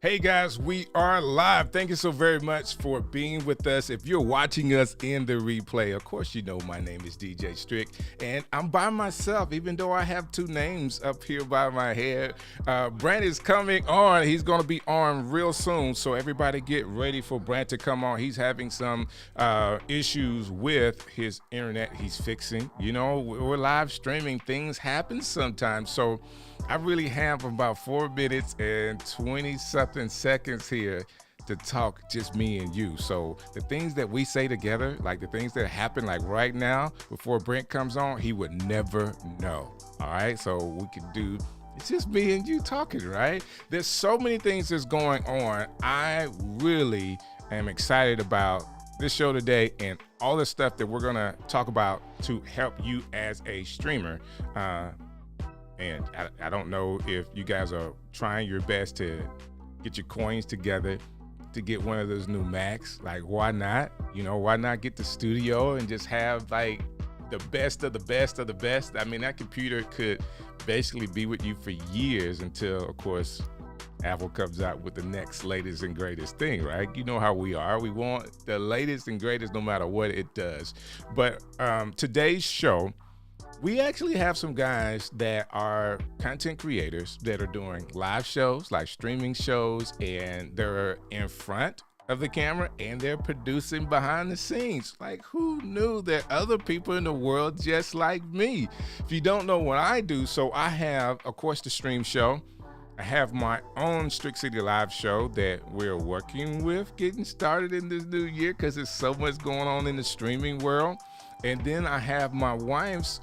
Hey guys, we are live. Thank you so very much for being with us. If you're watching us in the replay, of course you know my name is DJ Strick, and I'm by myself, even though I have two names up here by my head. Brant is coming on. He's going to be on real soon, so everybody get ready for Brant to come on. He's having some issues with his internet he's fixing. You know, we're live streaming. Things happen sometimes, so I really have about 4 minutes and 20-something seconds here to talk, just me and you. So the things that we say together, like the things that happen like right now before Brent comes on, he would never know. All right, so we can do, it's just me and you talking, right? There's so many things that's going on. I really am excited about this show today and all the stuff that we're gonna talk about to help you as a streamer. And I don't know if you guys are trying your best to get your coins together to get one of those new Macs. Like, why not? You know, why not get the studio and just have like the best of the best of the best? I mean, that computer could basically be with you for years until, of course, Apple comes out with the next latest and greatest thing, right? You know how we are. We want the latest and greatest no matter what it does. But today's show, we actually have some guys that are content creators that are doing live shows, like streaming shows, and they're in front of the camera and they're producing behind the scenes. Like, who knew that other people in the world just like me? If you don't know what I do, so I have, of course, the stream show. I have my own Strick City Live show that we're working with getting started in this new year because there's so much going on in the streaming world. And then I have my wife's,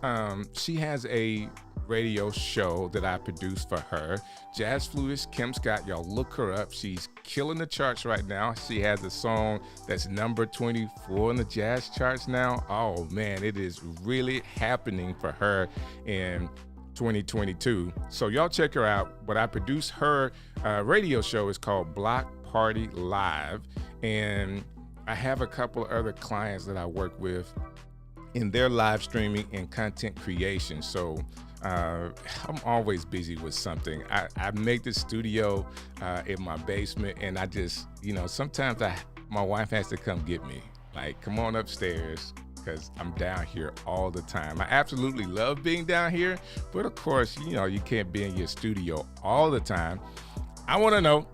she has a radio show that I produce for her. Jazz flutist Kim Scott, y'all look her up. She's killing the charts right now. She has a song that's number 24 in the jazz charts now. Oh man, it is really happening for her in 2022. So y'all check her out. But I produce her radio show is called Block Party Live. And I have a couple of other clients that I work with in their live streaming and content creation. So I'm always busy with something. I make the studio in my basement, and I just, you know, sometimes my wife has to come get me. Like, come on upstairs, because I'm down here all the time. I absolutely love being down here, but of course, you know, you can't be in your studio all the time. I want to know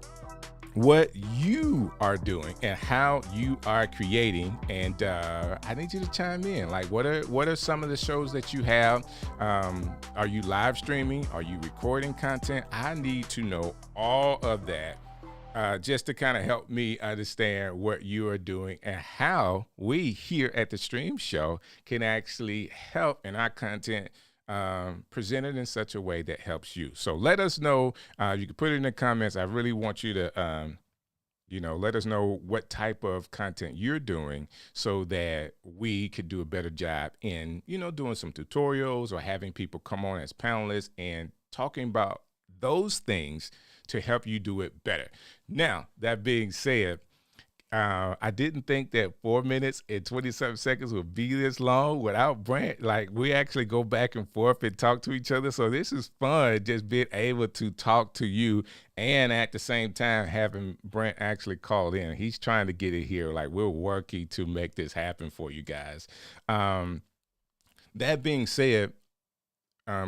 what you are doing and how you are creating, and I need you to chime in. Like, what are some of the shows that you have? Are you live streaming? Are you recording content? I need to know all of that just to kind of help me understand what you are doing and how we here at the Stream Show can actually help in our content presented in such a way that helps you. So let us know. You can put it in the comments. I really want you to, you know, let us know what type of content you're doing so that we could do a better job in, you know, doing some tutorials or having people come on as panelists and talking about those things to help you do it better. Now, that being said, I didn't think that 4 minutes and 27 seconds would be this long without Brant. Like, we actually go back and forth and talk to each other. So this is fun, just being able to talk to you and at the same time having Brant actually call in. He's trying to get it here. Like, we're working to make this happen for you guys. That being said,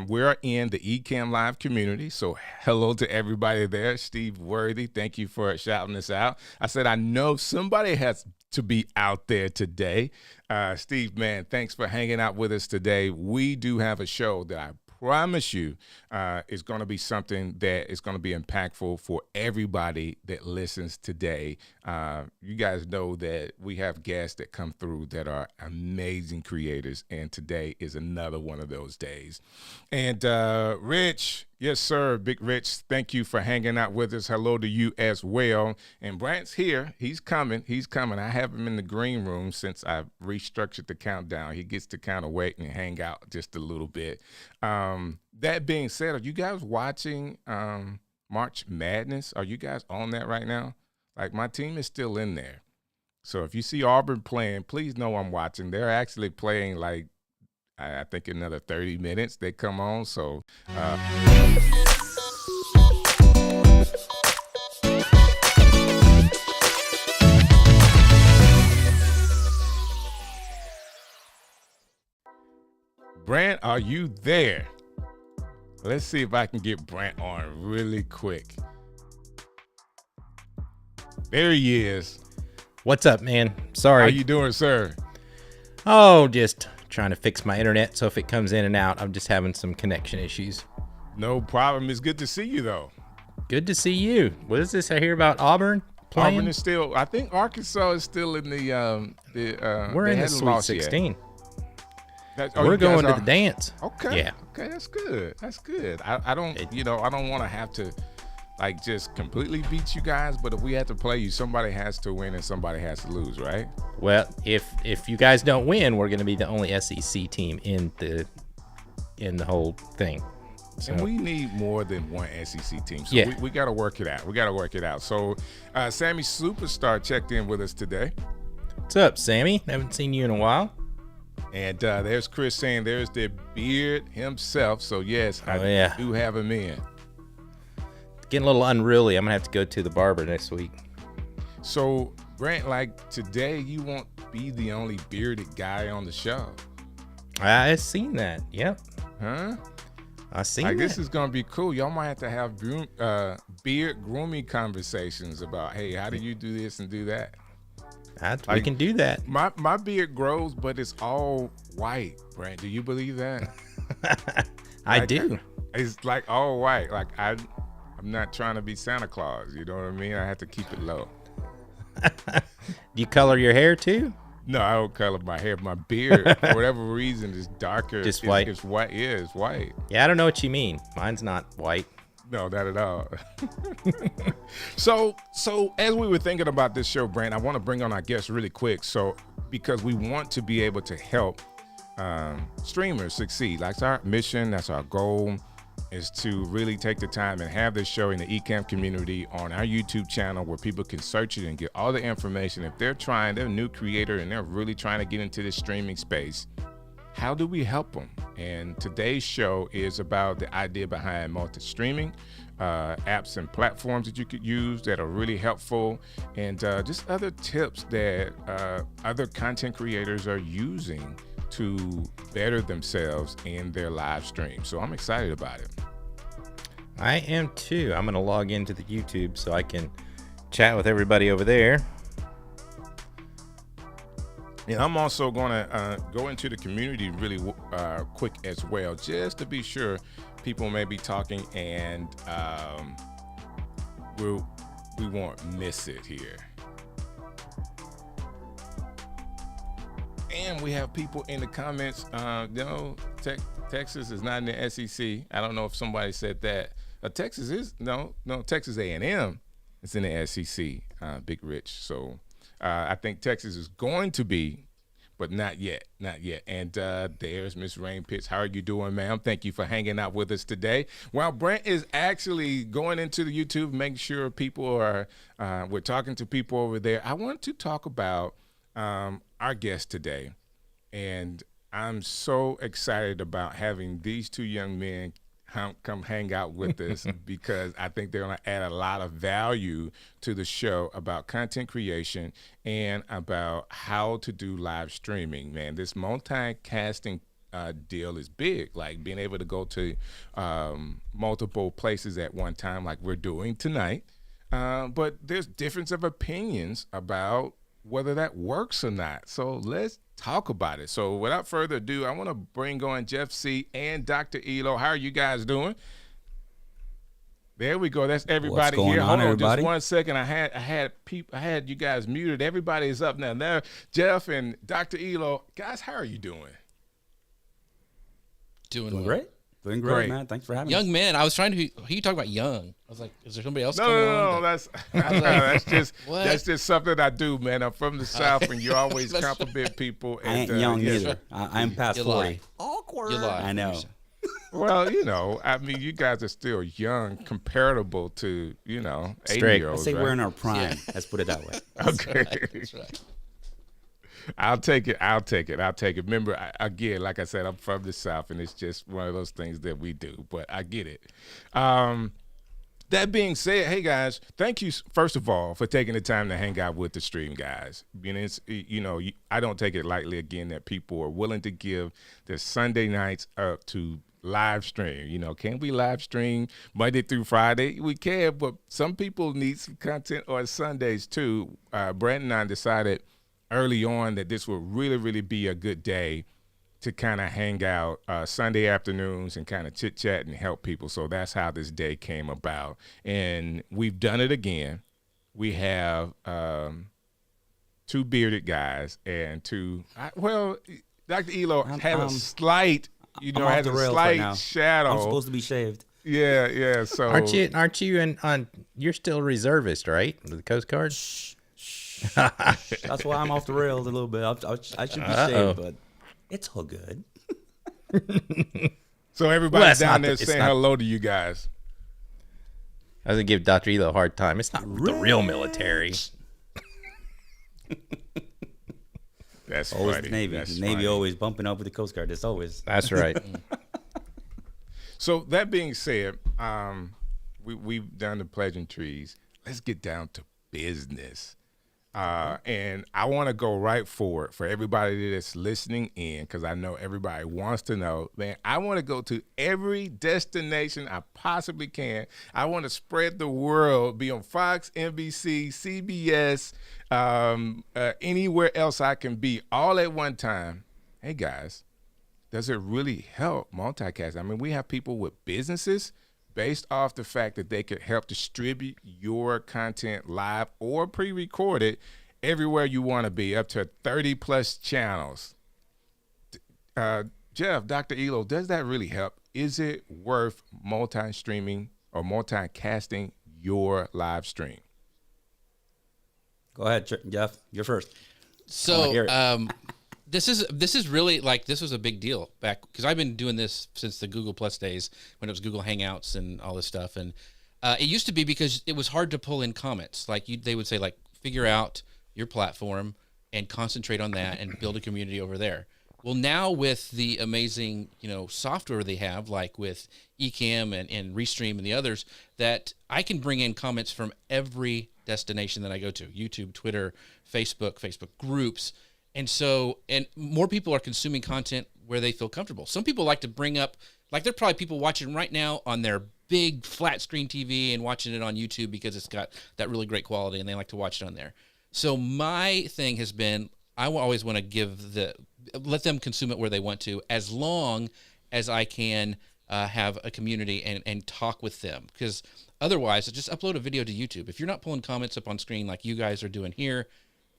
we're in the Ecamm Live community, so hello to everybody there. Steve Worthy, thank you for shouting us out. I said, I know somebody has to be out there today. Steve, man, thanks for hanging out with us today. We do have a show that I promise you is going to be something that is going to be impactful for everybody that listens today. You guys know that we have guests that come through that are amazing creators, and today is another one of those days. And Rich, yes, sir, Big Rich, thank you for hanging out with us. Hello to you as well. And Brant's here. He's coming. He's coming. I have him in the green room since I've restructured the countdown. He gets to kind of wait and hang out just a little bit. That being said, are you guys watching March Madness? Are you guys on that right now? Like, my team is still in there. So if you see Auburn playing, please know I'm watching. They're actually playing, like, I think another 30 minutes they come on. So Brant, are you there? Let's see if I can get Brant on really quick. There he is. What's up, man? Sorry. How you doing, sir? Oh, just trying to fix my internet, so if it comes in and out, I'm just having some connection issues. No problem. It's good to see you, though. Good to see you. What is this I hear about Auburn playing? Auburn is still, I think Arkansas is still in the we're in the Sweet 16. We're going to the dance. Okay. Yeah. Okay, that's good. That's good. I don't want to have to like just completely beat you guys, but if we had to play you, somebody has to win and somebody has to lose, right? Well, if you guys don't win, we're going to be the only SEC team in the whole thing. So. And we need more than one SEC team. So yeah. we got to work it out. So Sammy Superstar checked in with us today. What's up, Sammy? Haven't seen you in a while. And there's Chris saying there's the beard himself. So, yes, I do have him in. Getting a little unruly. I'm going to have to go to the barber next week. So, Brant, like today, you won't be the only bearded guy on the show. I seen that. Yep. Huh? I seen that. This is going to be cool. Y'all might have to have beard grooming conversations about, hey, how do you do this and do that? We can do that. My beard grows, but it's all white, Brant. Do you believe that? I do. It's like all white. Like I'm not trying to be Santa Claus. You know what I mean? I have to keep it low. Do you color your hair too? No, I don't color my hair. My beard, for whatever reason, is darker. Just white? It's white. Yeah, it's white. Yeah, I don't know what you mean. Mine's not white. No, not at all. So as we were thinking about this show, Brant, I want to bring on our guests really quick. So because we want to be able to help streamers succeed. That's our mission. That's our goal, is to really take the time and have this show in the Ecamm community on our YouTube channel where people can search it and get all the information. If they're a new creator and they're really trying to get into this streaming space, how do we help them? And today's show is about the idea behind multi-streaming, apps and platforms that you could use that are really helpful, and just other tips that other content creators are using to better themselves in their live stream. So I'm excited about it. I am too. I'm going to log into the YouTube so I can chat with everybody over there. And I'm also going to go into the community really quick as well, just to be sure people may be talking and we won't miss it here. And we have people in the comments, Texas is not in the SEC. I don't know if somebody said that. Texas is, no, Texas A&M is in the SEC, Big Rich. So I think Texas is going to be, but not yet. And there's Miss Rain Pitts. How are you doing, ma'am? Thank you for hanging out with us today. While Brant is actually going into the YouTube, making sure people are, we're talking to people over there, I want to talk about our guest today. And I'm so excited about having these two young men come hang out with us because I think they're going to add a lot of value to the show about content creation and about how to do live streaming. Man, this multicasting deal is big, like being able to go to multiple places at one time like we're doing tonight. But there's difference of opinions about whether that works or not. So let's talk about it. So without further ado, I want to bring on Jeff Sieh and Dr. Elo. How are you guys doing? There we go. That's everybody here. Hold on, everybody? Just 1 second. I had you guys muted. Everybody is up now. Now, Jeff and Dr. Elo, guys, how are you doing? Doing great. Doing great, man. Thanks for having me. Young man, I was trying to. Who you talking about? Young. I was like, is there somebody else? No. That's just something I do, man. I'm from the South, and you always compliment people. I ain't young either. I'm past 40. Awkward. You lie. I know. Well, I mean, you guys are still young, comparable to 80-year-olds. I say right? we're in our prime. Let's put it that way. Okay. That's right. I'll take it. Remember, again, like I said, I'm from the South, and it's just one of those things that we do. But I get it. that being said, hey guys, thank you first of all for taking the time to hang out with the stream guys. I don't take it lightly again that people are willing to give their Sunday nights up to live stream. Can we live stream Monday through Friday? We can, but some people need some content on Sundays too. Brant and I decided early on that this would really, really be a good day to kind of hang out Sunday afternoons and kind of chit chat and help people. So that's how this day came about. And we've done it again. We have two bearded guys and Dr. Elo had a slight, had a slight shadow. I'm supposed to be shaved. Yeah. So aren't you you're still reservist, right? With the Coast Guard? That's why I'm off the rails a little bit. I should be shaved, but it's all good. So everybody's down there saying hello to you guys. I was gonna give Dr. Elo a hard time. It's not the real military. That's always funny. The Navy. That's the Navy funny. always bumping up with the Coast Guard. That's always. That's right. So that being said, we've done the pleasantries. Let's get down to business. And I want to go right for it for everybody that's listening in, because I know everybody wants to know, man, I want to go to every destination I possibly can. I want to spread the world, be on Fox, NBC, CBS, anywhere else I can be all at one time. Hey, guys, does it really help multicast? I mean, we have people with businesses based off the fact that they could help distribute your content live or pre-recorded everywhere you want to be, up to 30 plus channels. Jeff, Dr. Elo, does that really help? Is it worth multi-streaming or multicasting your live stream? Go ahead, Jeff. You're first. So this is really this was a big deal back, because I've been doing this since the Google Plus days when it was Google Hangouts and all this stuff. And it used to be because it was hard to pull in comments. They would say figure out your platform and concentrate on that and build a community over there. Well, now with the amazing, software they have, like with Ecamm and Restream and the others, that I can bring in comments from every destination that I go to: YouTube, Twitter, Facebook groups. And more people are consuming content where they feel comfortable. Some people like to bring up, there are probably people watching right now on their big flat screen TV and watching it on YouTube because it's got that really great quality and they like to watch it on there. So my thing has been, I always want to let them consume it where they want to, as long as I can have a community and talk with them. Because otherwise, just upload a video to YouTube. If you're not pulling comments up on screen like you guys are doing here,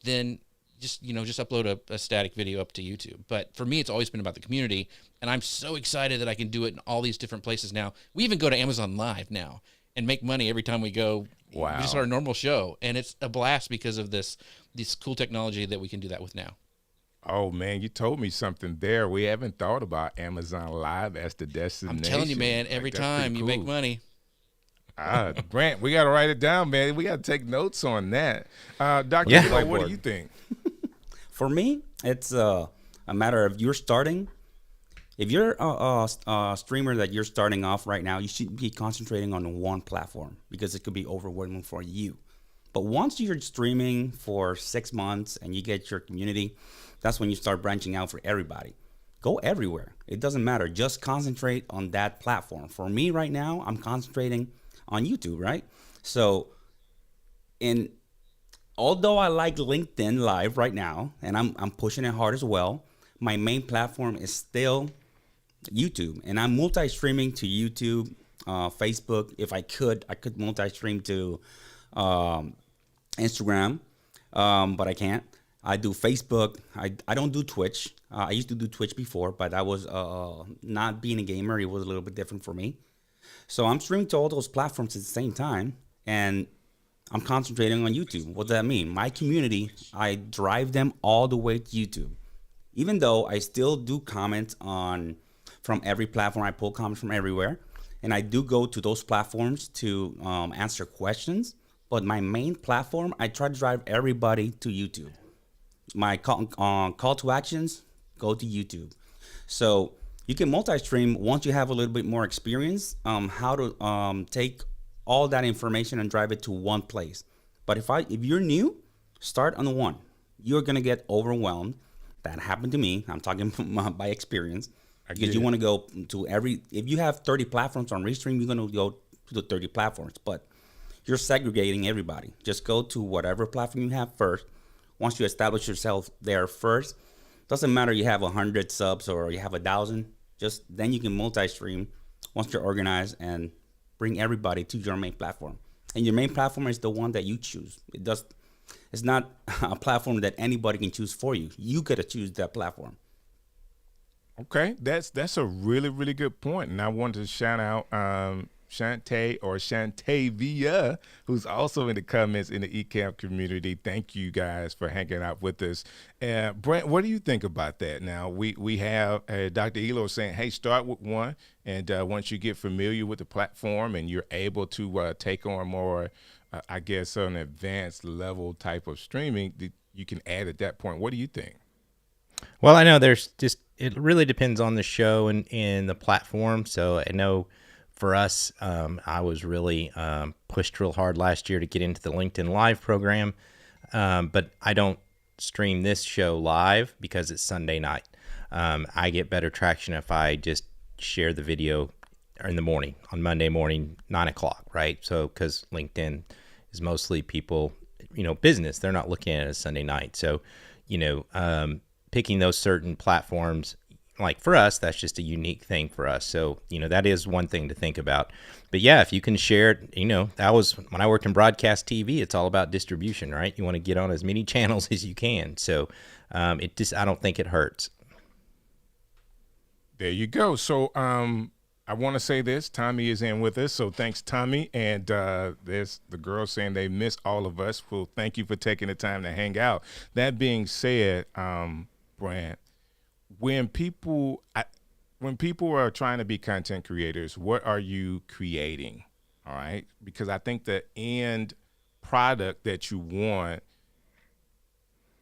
then just upload a static video up to YouTube. But for me, it's always been about the community, and I'm so excited that I can do it in all these different places now. We even go to Amazon Live now and make money every time we go. Wow. Just our normal show, and it's a blast because of this cool technology that we can do that with now. Oh man, you told me something there. We haven't thought about Amazon Live as the destination. I'm telling you, man, every time you make money. Brant, we got to write it down, man. We got to take notes on that. Dr. Elo, what do you think? For me, it's a matter of you're starting. If you're a streamer that you're starting off right now, you should be concentrating on one platform because it could be overwhelming for you. But once you're streaming for 6 months and you get your community, that's when you start branching out for everybody. Go everywhere. It doesn't matter. Just concentrate on that platform. For me right now, I'm concentrating on YouTube, right? So, although I like LinkedIn Live right now, and I'm pushing it hard as well, my main platform is still YouTube, and I'm multi-streaming to YouTube, Facebook. If I could multi-stream to Instagram, but I can't. I do Facebook. I don't do Twitch. I used to do Twitch before, but I was not being a gamer. It was a little bit different for me. So I'm streaming to all those platforms at the same time, and I'm concentrating on YouTube. What does that mean? My community, I drive them all the way to YouTube. Even though I still do comments from every platform, I pull comments from everywhere, and I do go to those platforms to answer questions. But my main platform, I try to drive everybody to YouTube. My call to actions, go to YouTube. So you can multi-stream once you have a little bit more experience, how to take all that information and drive it to one place. But if you're new, start on the one. You're gonna get overwhelmed. That happened to me. I'm talking by experience. Because you want to go to if you have 30 platforms on Restream, you're gonna go to the 30 platforms. But you're segregating everybody. Just go to whatever platform you have first. Once you establish yourself there first, doesn't matter you have 100 subs or you have 1,000. Just then you can multi-stream once you're organized and bring everybody to your main platform. And your main platform is the one that you choose. It's not a platform that anybody can choose for you. You gotta choose that platform. Okay, that's a really, really good point. And I wanted to shout out Shantae or Shantavia, who's also in the comments in the Ecamm community. Thank you guys for hanging out with us. Brant, what do you think about that? Now, we have Dr. Elo saying, hey, start with one. And once you get familiar with the platform and you're able to take on more, I guess, an advanced level type of streaming, you can add at that point. What do you think? Well, I know it really depends on the show and the platform. So I know for us, I was really pushed real hard last year to get into the LinkedIn Live program. But I don't stream this show live because it's Sunday night. I get better traction if I just share the video in the morning, on Monday morning, 9 o'clock, right? So because LinkedIn is mostly people, business. They're not looking at it as Sunday night. So, picking those certain platforms, like for us, that's just a unique thing for us. So, that is one thing to think about. But yeah, if you can share it, that was when I worked in broadcast TV, it's all about distribution, right? You want to get on as many channels as you can. So I don't think it hurts. There you go. So I want to say this. Tommy is in with us. So thanks, Tommy. And there's the girls saying they miss all of us. Well, thank you for taking the time to hang out. That being said, Brant, when people are trying to be content creators, what are you creating? All right, because I think the end product that you want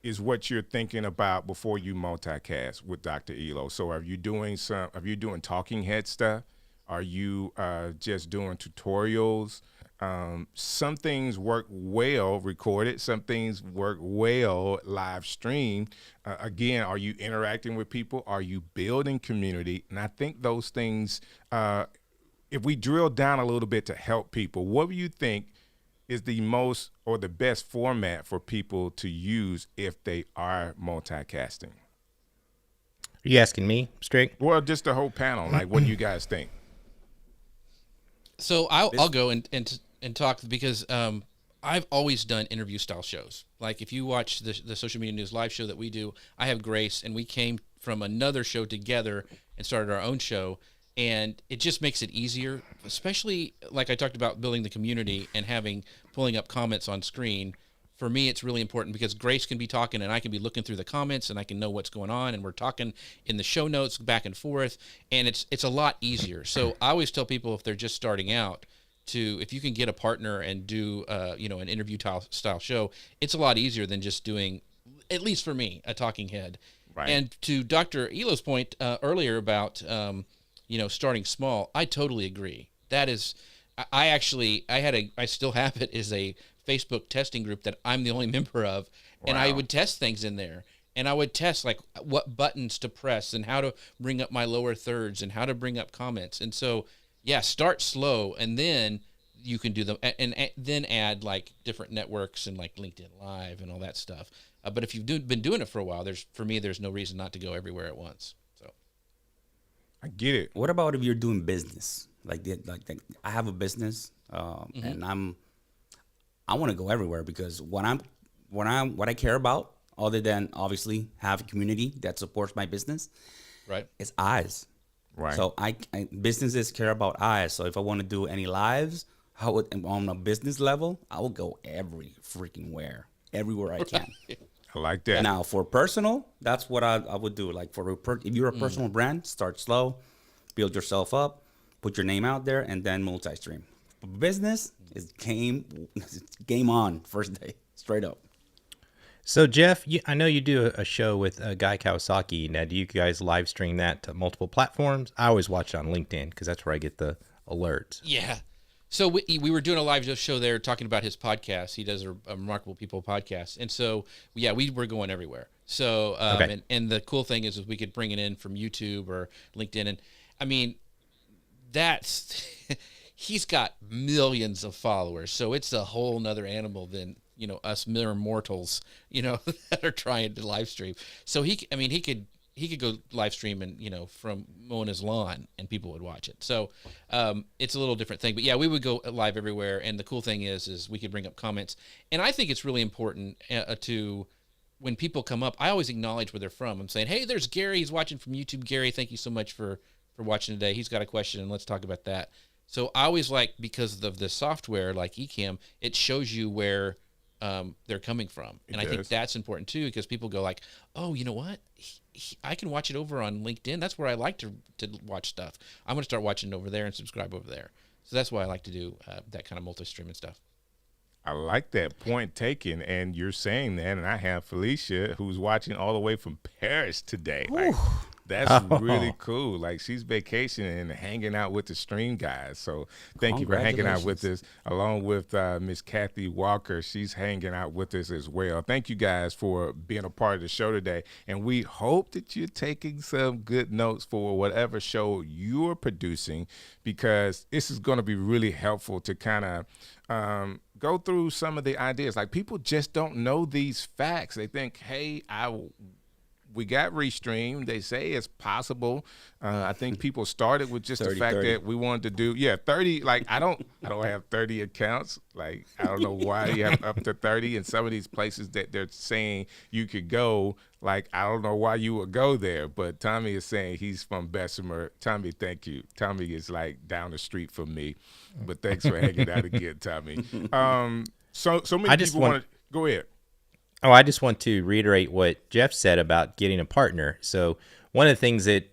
is what you're thinking about before you multicast with Dr. Elo. So are you doing talking head stuff? Are you just doing tutorials? Some things work well recorded. Some things work well live streamed. Again, are you interacting with people? Are you building community? And I think those things, if we drill down a little bit to help people, what do you think is the most or the best format for people to use if they are multicasting? Are you asking me, Strick? Well, just the whole panel. Like, what do you guys think? So I'll go and talk because I've always done interview style shows. Like if you watch the Social Media News live show that we do, I have Grace, and we came from another show together and started our own show. And it just makes it easier, especially like I talked about building the community and pulling up comments on screen. For me, it's really important because Grace can be talking and I can be looking through the comments and I can know what's going on, and we're talking in the show notes back and forth, and it's a lot easier. So I always tell people if they're just starting out if you can get a partner and do an interview style show, it's a lot easier than just doing, at least for me, a talking head. Right. And to Dr. Elo's point earlier about starting small, I totally agree. That is, I still have it as a Facebook testing group that I'm the only member of, and I would test things in there, and I would test like what buttons to press and how to bring up my lower thirds and how to bring up comments. And so, yeah, start slow, and then you can do them, and then add like different networks and like LinkedIn Live and all that stuff. But if you've been doing it for a while, there's no reason not to go everywhere at once. So I get it. What about if you're doing business? Like I have a business, and I want to go everywhere because what I care about, other than obviously have a community that supports my business, right, is eyes. Right. So businesses care about eyes. So if I want to do any lives, on a business level, I will go everywhere I can. I like that. Now for personal, that's what I would do. Like if you're a personal brand, start slow, build yourself up, put your name out there, and then multi-stream. For business is game on first day, straight up. So Jeff, I know you do a show with Guy Kawasaki. Now, do you guys live stream that to multiple platforms? I always watch it on LinkedIn because that's where I get the alerts. Yeah. So we were doing a live show there talking about his podcast. He does a Remarkable People podcast. And so, yeah, we were going everywhere. So, Okay. and the cool thing is we could bring it in from YouTube or LinkedIn. And I mean, that's, he's got millions of followers. So it's a whole nother animal than, us mere mortals, that are trying to live stream. So he could go live stream and, from mowing his lawn and people would watch it. So it's a little different thing. But yeah, we would go live everywhere. And the cool thing is we could bring up comments. And I think it's really important to, when people come up, I always acknowledge where they're from. I'm saying, hey, there's Gary. He's watching from YouTube. Gary, thank you so much for watching today. He's got a question and let's talk about that. So I always like, because of the software like Ecamm, it shows you where they're coming from. And I think that's important too, because people go like, oh, you know what? I can watch it over on LinkedIn. That's where I like to watch stuff. I'm going to start watching it over there and subscribe over there. So that's why I like to do that kind of multi-streaming stuff. I like that point taken, and you're saying that, and I have Felicia who's watching all the way from Paris today. Like, that's really cool. Like, she's vacationing and hanging out with the stream guys. So thank you for hanging out with us, along with Miss Kathy Walker. She's hanging out with us as well. Thank you guys for being a part of the show today, and we hope that you're taking some good notes for whatever show you're producing, because this is going to be really helpful to kind of go through some of the ideas. Like, people just don't know these facts. They think, hey, we got Restream. They say it's possible. I think people started with just 30, the fact that we wanted to do 30. Like, I don't have 30 accounts. Like, I don't know why you have up to 30. And some of these places that they're saying you could go, like, I don't know why you would go there. But Tommy is saying he's from Bessemer. Tommy, thank you. Tommy is like down the street from me. But thanks for hanging out again, Tommy. So many people want to go ahead. Oh, I just want to reiterate what Jeff said about getting a partner. So one of the things that,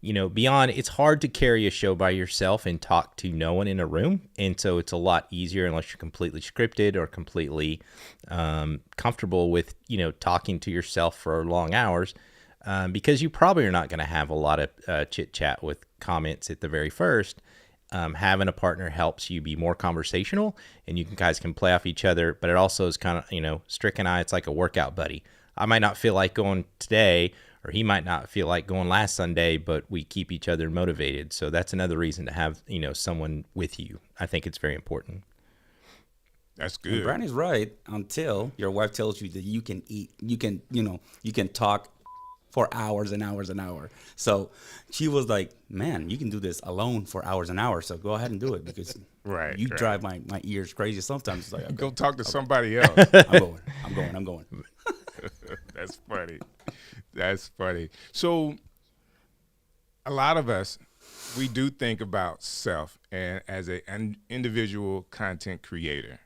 beyond, it's hard to carry a show by yourself and talk to no one in a room. And so it's a lot easier, unless you're completely scripted or completely comfortable with, talking to yourself for long hours, because you probably are not going to have a lot of chit chat with comments at the very first. Having a partner helps you be more conversational, and you guys can play off each other. But it also is kind of, Strick and I, it's like a workout buddy. I might not feel like going today, or he might not feel like going last Sunday, but we keep each other motivated. So that's another reason to have, someone with you. I think it's very important. That's good. And Brant is right, until your wife tells you that you can eat, you can talk for hours and hours and hours. So she was like, man, you can do this alone for hours and hours. So go ahead and do it, because you drive my ears crazy sometimes. It's like, okay, go talk to somebody else. I'm going. That's funny. That's funny. So a lot of us, we do think about self and as an individual content creator.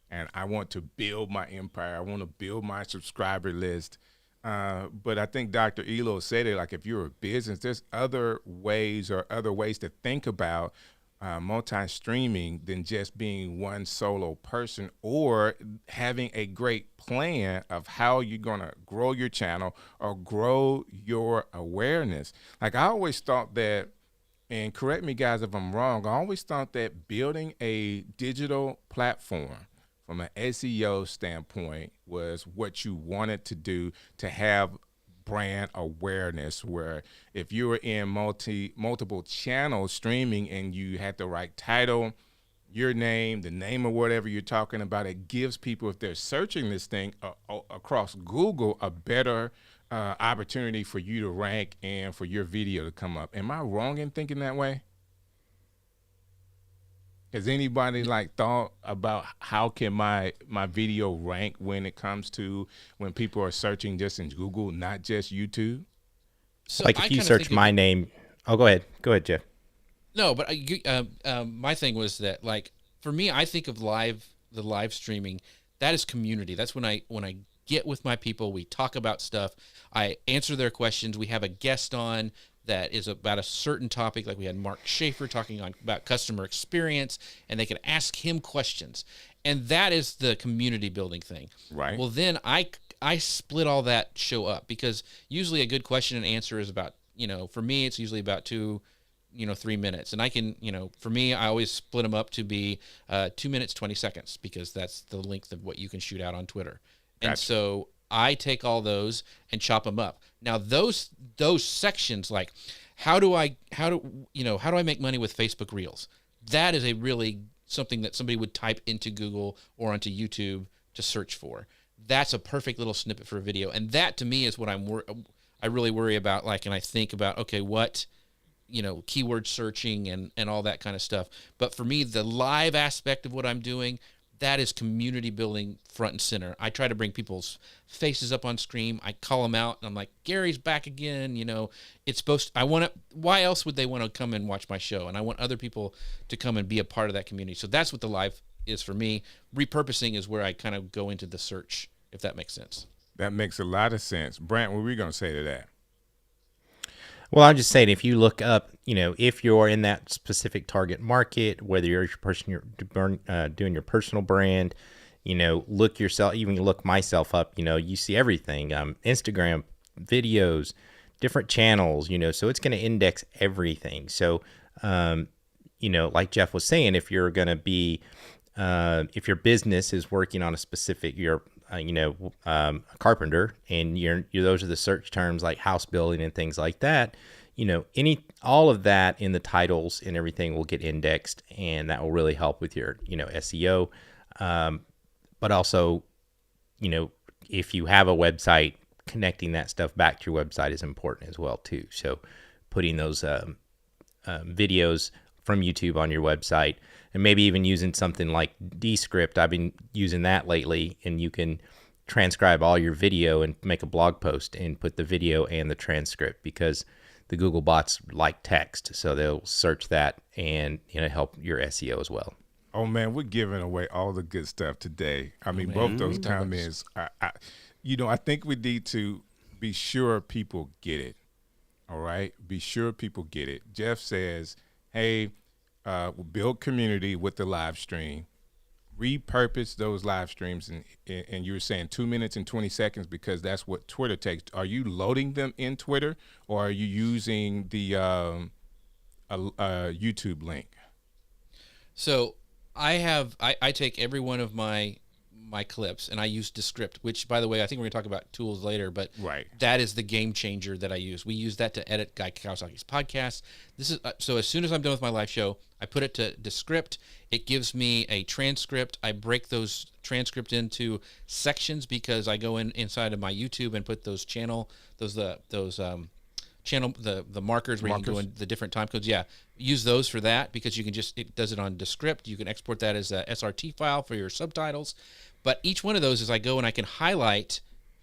And I want to build my empire. I want to build my subscriber list. But I think Dr. Elo said it, like, if you're a business, there's other ways to think about multi-streaming than just being one solo person, or having a great plan of how you're going to grow your channel or grow your awareness. Like, I always thought that, and correct me guys if I'm wrong, I always thought that building a digital platform from an SEO standpoint was what you wanted to do, to have brand awareness, where if you were in multiple channels streaming and you had the right title, your name, the name of whatever you're talking about, it gives people, if they're searching this thing across Google, a better opportunity for you to rank and for your video to come up. Am I wrong in thinking that way? Has anybody thought about how can my video rank when it comes to when people are searching just in Google, not just YouTube? So like, if you search my name, go ahead, Jeff. No, but my thing was that, like, for me, I think of the live streaming, that is community. That's when I get with my people, we talk about stuff, I answer their questions, we have a guest on that is about a certain topic, like we had Mark Schaefer talking about customer experience, and they could ask him questions. And that is the community building thing. Right. Well, then I split all that show up, because usually a good question and answer is about, for me, it's usually about 2 3 minutes. And I can, for me, I always split them up to be 2 minutes, 20 seconds, because that's the length of what you can shoot out on Twitter. And Gotcha. so I take all those and chop them up. Now those sections, like how do I make money with Facebook Reels? That is a really something that somebody would type into Google or onto YouTube to search for. That's a perfect little snippet for a video. And that to me is what I really worry about. Like, and I think about, okay, what, keyword searching and all that kind of stuff. But for me, the live aspect of what I'm doing, that is community building front and center. I try to bring people's faces up on screen. I call them out and I'm like, Gary's back again. It's supposed to, why else would they want to come and watch my show? And I want other people to come and be a part of that community. So that's what the live is for me. Repurposing is where I kind of go into the search, if that makes sense. That makes a lot of sense. Brant, what are we going to say to that? Well, I'm just saying, if you look up, if you're in that specific target market, whether you're doing your personal brand, look yourself, even look myself up, you see everything, Instagram, videos, different channels, so it's going to index everything. So, like Jeff was saying, if you're going to be, if your business is working on a specific, a carpenter, and those are the search terms like house building and things like that, all of that in the titles and everything will get indexed, and that will really help with your, SEO. But also, if you have a website, connecting that stuff back to your website is important as well too. So putting those videos from YouTube on your website, and maybe even using something like Descript. I've been using that lately, and you can transcribe all your video and make a blog post and put the video and the transcript, because the Google bots like text, so they'll search that and help your SEO as well. Oh man, we're giving away all the good stuff today. I mean, both those comments. I think we need to be sure people get it. All right, be sure people get it. Jeff says, "Hey, we'll build community with the live stream. Repurpose those live streams," and you were saying 2 minutes and 20 seconds because that's what Twitter takes. Are you loading them in Twitter, or are you using the YouTube link? So I take every one of my clips and I use Descript, which, by the way, I think we're going to talk about tools later, but Right. that is the game changer that I use. We use that to edit Guy Kawasaki's podcast. This is so as soon as I'm done with my live show, I put it to Descript. It gives me a transcript. I break those transcript into sections because I go inside of my YouTube and put those the markers where you can go in the different time codes. Yeah, use those for that, because you can it does it on Descript. You can export that as a SRT file for your subtitles. But each one of those is I go and I can highlight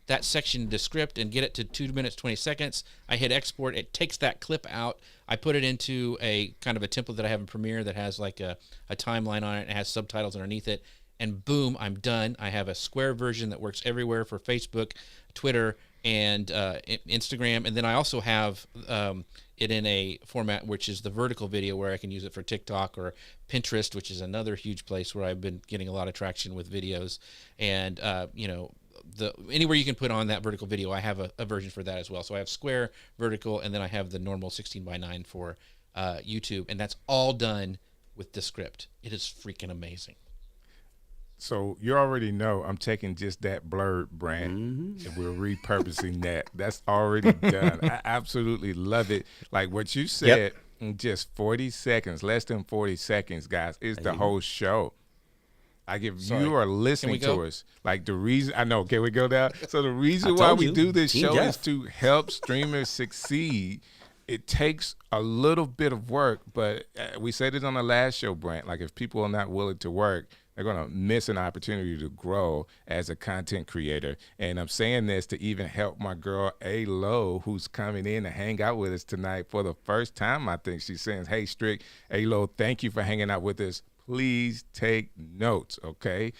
that section in Descript and get it to 2 minutes, 20 seconds. I hit export. It takes that clip out. I put it into a kind of a template that I have in Premiere that has like a timeline on it and has subtitles underneath it. And boom, I'm done. I have a square version that works everywhere for Facebook, Twitter, and Instagram. And then I also have it in a format which is the vertical video, where I can use it for TikTok or Pinterest, which is another huge place where I've been getting a lot of traction with videos. And anywhere you can put on that vertical video, I have a version for that as well. So I have square, vertical, and then I have the normal 16:9 for YouTube, and that's all done with Descript. It is freaking amazing. So you already know I'm taking just that blurb, Brant, and we're repurposing that. That's already done. I absolutely love it. Like what you said, in just 40 seconds, less than 40 seconds, guys, is the whole show. Like if you are listening to us, like the reason, I know, can we go down? So the reason why we do this show is to help streamers succeed. It takes a little bit of work, but we said it on the last show, Brant, like if people are not willing to work, they're going to miss an opportunity to grow as a content creator. And I'm saying this to even help my girl, A-Lo, who's coming in to hang out with us tonight for the first time. I think she's saying, hey, Strick, A-Lo, thank you for hanging out with us. Please take notes, okay?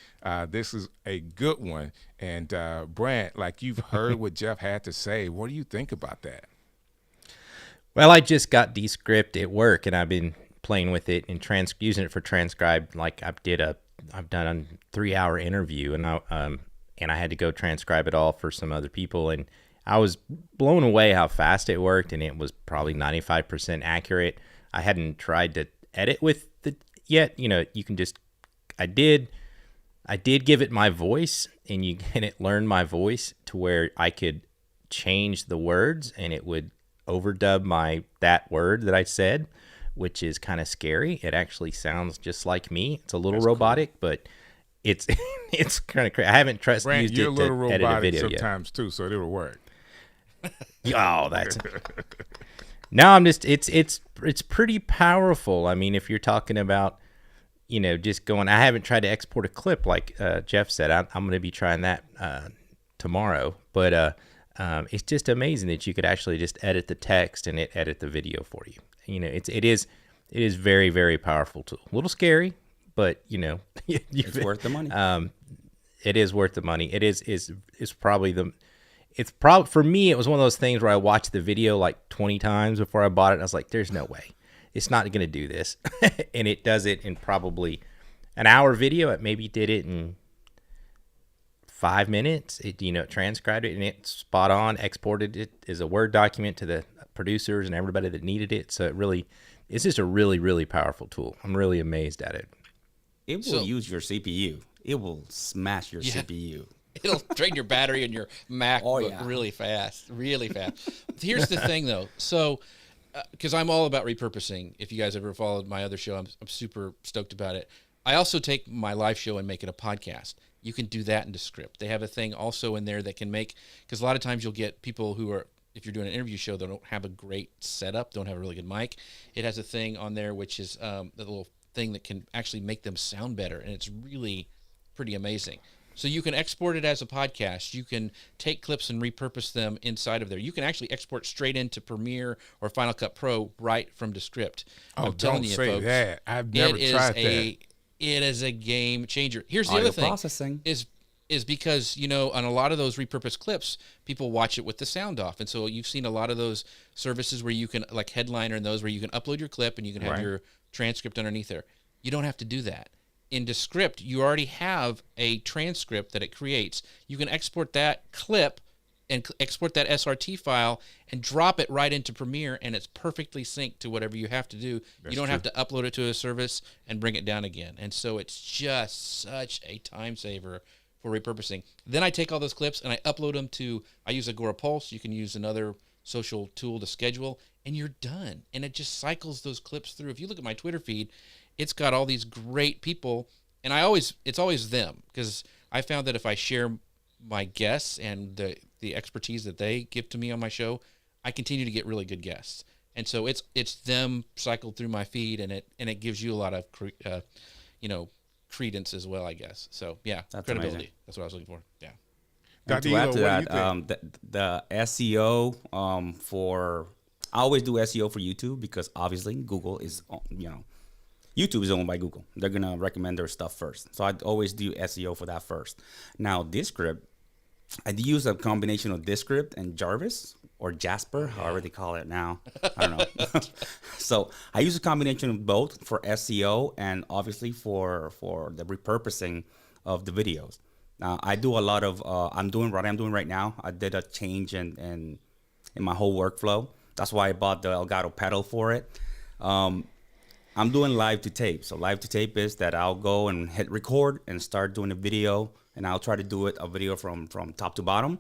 This is a good one. And Brant, like you've heard what Jeff had to say. What do you think about that? Well, I just got Descript at work, and I've been playing with it and using it for transcribe. Like I've done a 3-hour interview, and I had to go transcribe it all for some other people, and I was blown away how fast it worked, and it was probably 95% accurate. I hadn't tried to edit with the yet. You know, you can just, I did give it my voice, and it learned my voice to where I could change the words and it would overdub that word that I said, which is kind of scary. It actually sounds just like me. It's a little robotic, cool. But it's it's kind of crazy. I haven't used it to edit a video yet. Sometimes too, so it'll work. Oh, that's no. I'm just it's pretty powerful. I mean, if you're talking about, you know, just going, I haven't tried to export a clip like Jeff said. I'm going to be trying that tomorrow, but it's just amazing that you could actually just edit the text and it edit the video for you. You know, it is very, very powerful tool. A little scary, but you know, it's worth the money. It is worth the money. It's probably for me, it was one of those things where I watched the video like 20 times before I bought it. And I was like, there's no way. It's not going to do this. And it does it in probably an hour video. It maybe did it in 5 minutes. It, you know, transcribed it and it's spot on, exported it as a Word document to the producers and everybody that needed it. So it's just a really, really powerful tool. I'm really amazed at it. It will use your CPU. It will smash your CPU. It'll drain your battery in your MacBook really fast. Here's the thing, though. So, because I'm all about repurposing. If you guys ever followed my other show, I'm super stoked about it. I also take my live show and make it a podcast. You can do that in Descript. They have a thing also in there that can make, because a lot of times you'll get people who are, if you're doing an interview show, they don't have a great setup, don't have a really good mic. It has a thing on there which is the little thing that can actually make them sound better, and it's really pretty amazing. So you can export it as a podcast. You can take clips and repurpose them inside of there. You can actually export straight into Premiere or Final Cut Pro right from Descript. Oh, I'm telling you, say folks, that. I've never tried that. It is a game changer. Here's the other thing. Processing is because, you know, on a lot of those repurposed clips, people watch it with the sound off. And so you've seen a lot of those services where you can, like Headliner and those, where you can upload your clip and you can have your transcript underneath there. You don't have to do that. In Descript, you already have a transcript that it creates. You can export that clip and export that SRT file and drop it right into Premiere, and it's perfectly synced to whatever you have to do. You don't have to upload it to a service and bring it down again. And so it's just such a time saver for repurposing. Then I take all those clips and I upload them to, I use Agora Pulse. You can use another social tool to schedule, and you're done. And it just cycles those clips through. If you look at my Twitter feed, it's got all these great people, and it's always them, because I found that if I share my guests and the expertise that they give to me on my show, I continue to get really good guests. And so it's them cycled through my feed, and it gives you a lot of credence as well, I guess. So yeah, that's credibility. Amazing. That's what I was looking for. Yeah. And to add to that, the SEO I always do SEO for YouTube, because obviously Google is, YouTube is owned by Google. They're going to recommend their stuff first. So I always do SEO for that first. Now, Descript, I use a combination of Descript and Jarvis, or Jasper, however they call it now. I don't know. So I use a combination of both for SEO and obviously for the repurposing of the videos. Now, I do a lot of, I'm doing right now. I did a change in my whole workflow. That's why I bought the Elgato pedal for it. I'm doing live to tape. So live to tape is that I'll go and hit record and start doing a video, and I'll try to do a video from top to bottom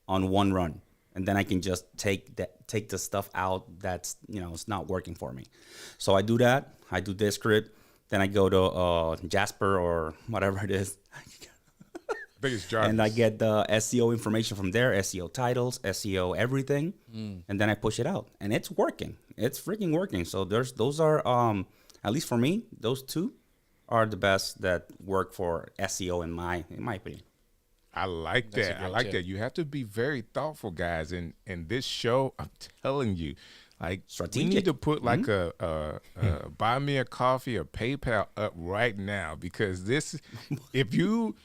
on one run. And then I can just take the stuff out that's, it's not working for me. So I do that. I do Descript. Then I go to Jasper or whatever it is. And I get the SEO information from there, SEO titles, SEO everything, and then I push it out, and it's working. It's freaking working. So those are at least for me, those two are the best that work for SEO in my opinion. I like that. I like that. You have to be very thoughtful, guys. In this show, I'm telling you, like, strategic. We need to put like a buy me a coffee or PayPal up right now, because this, if you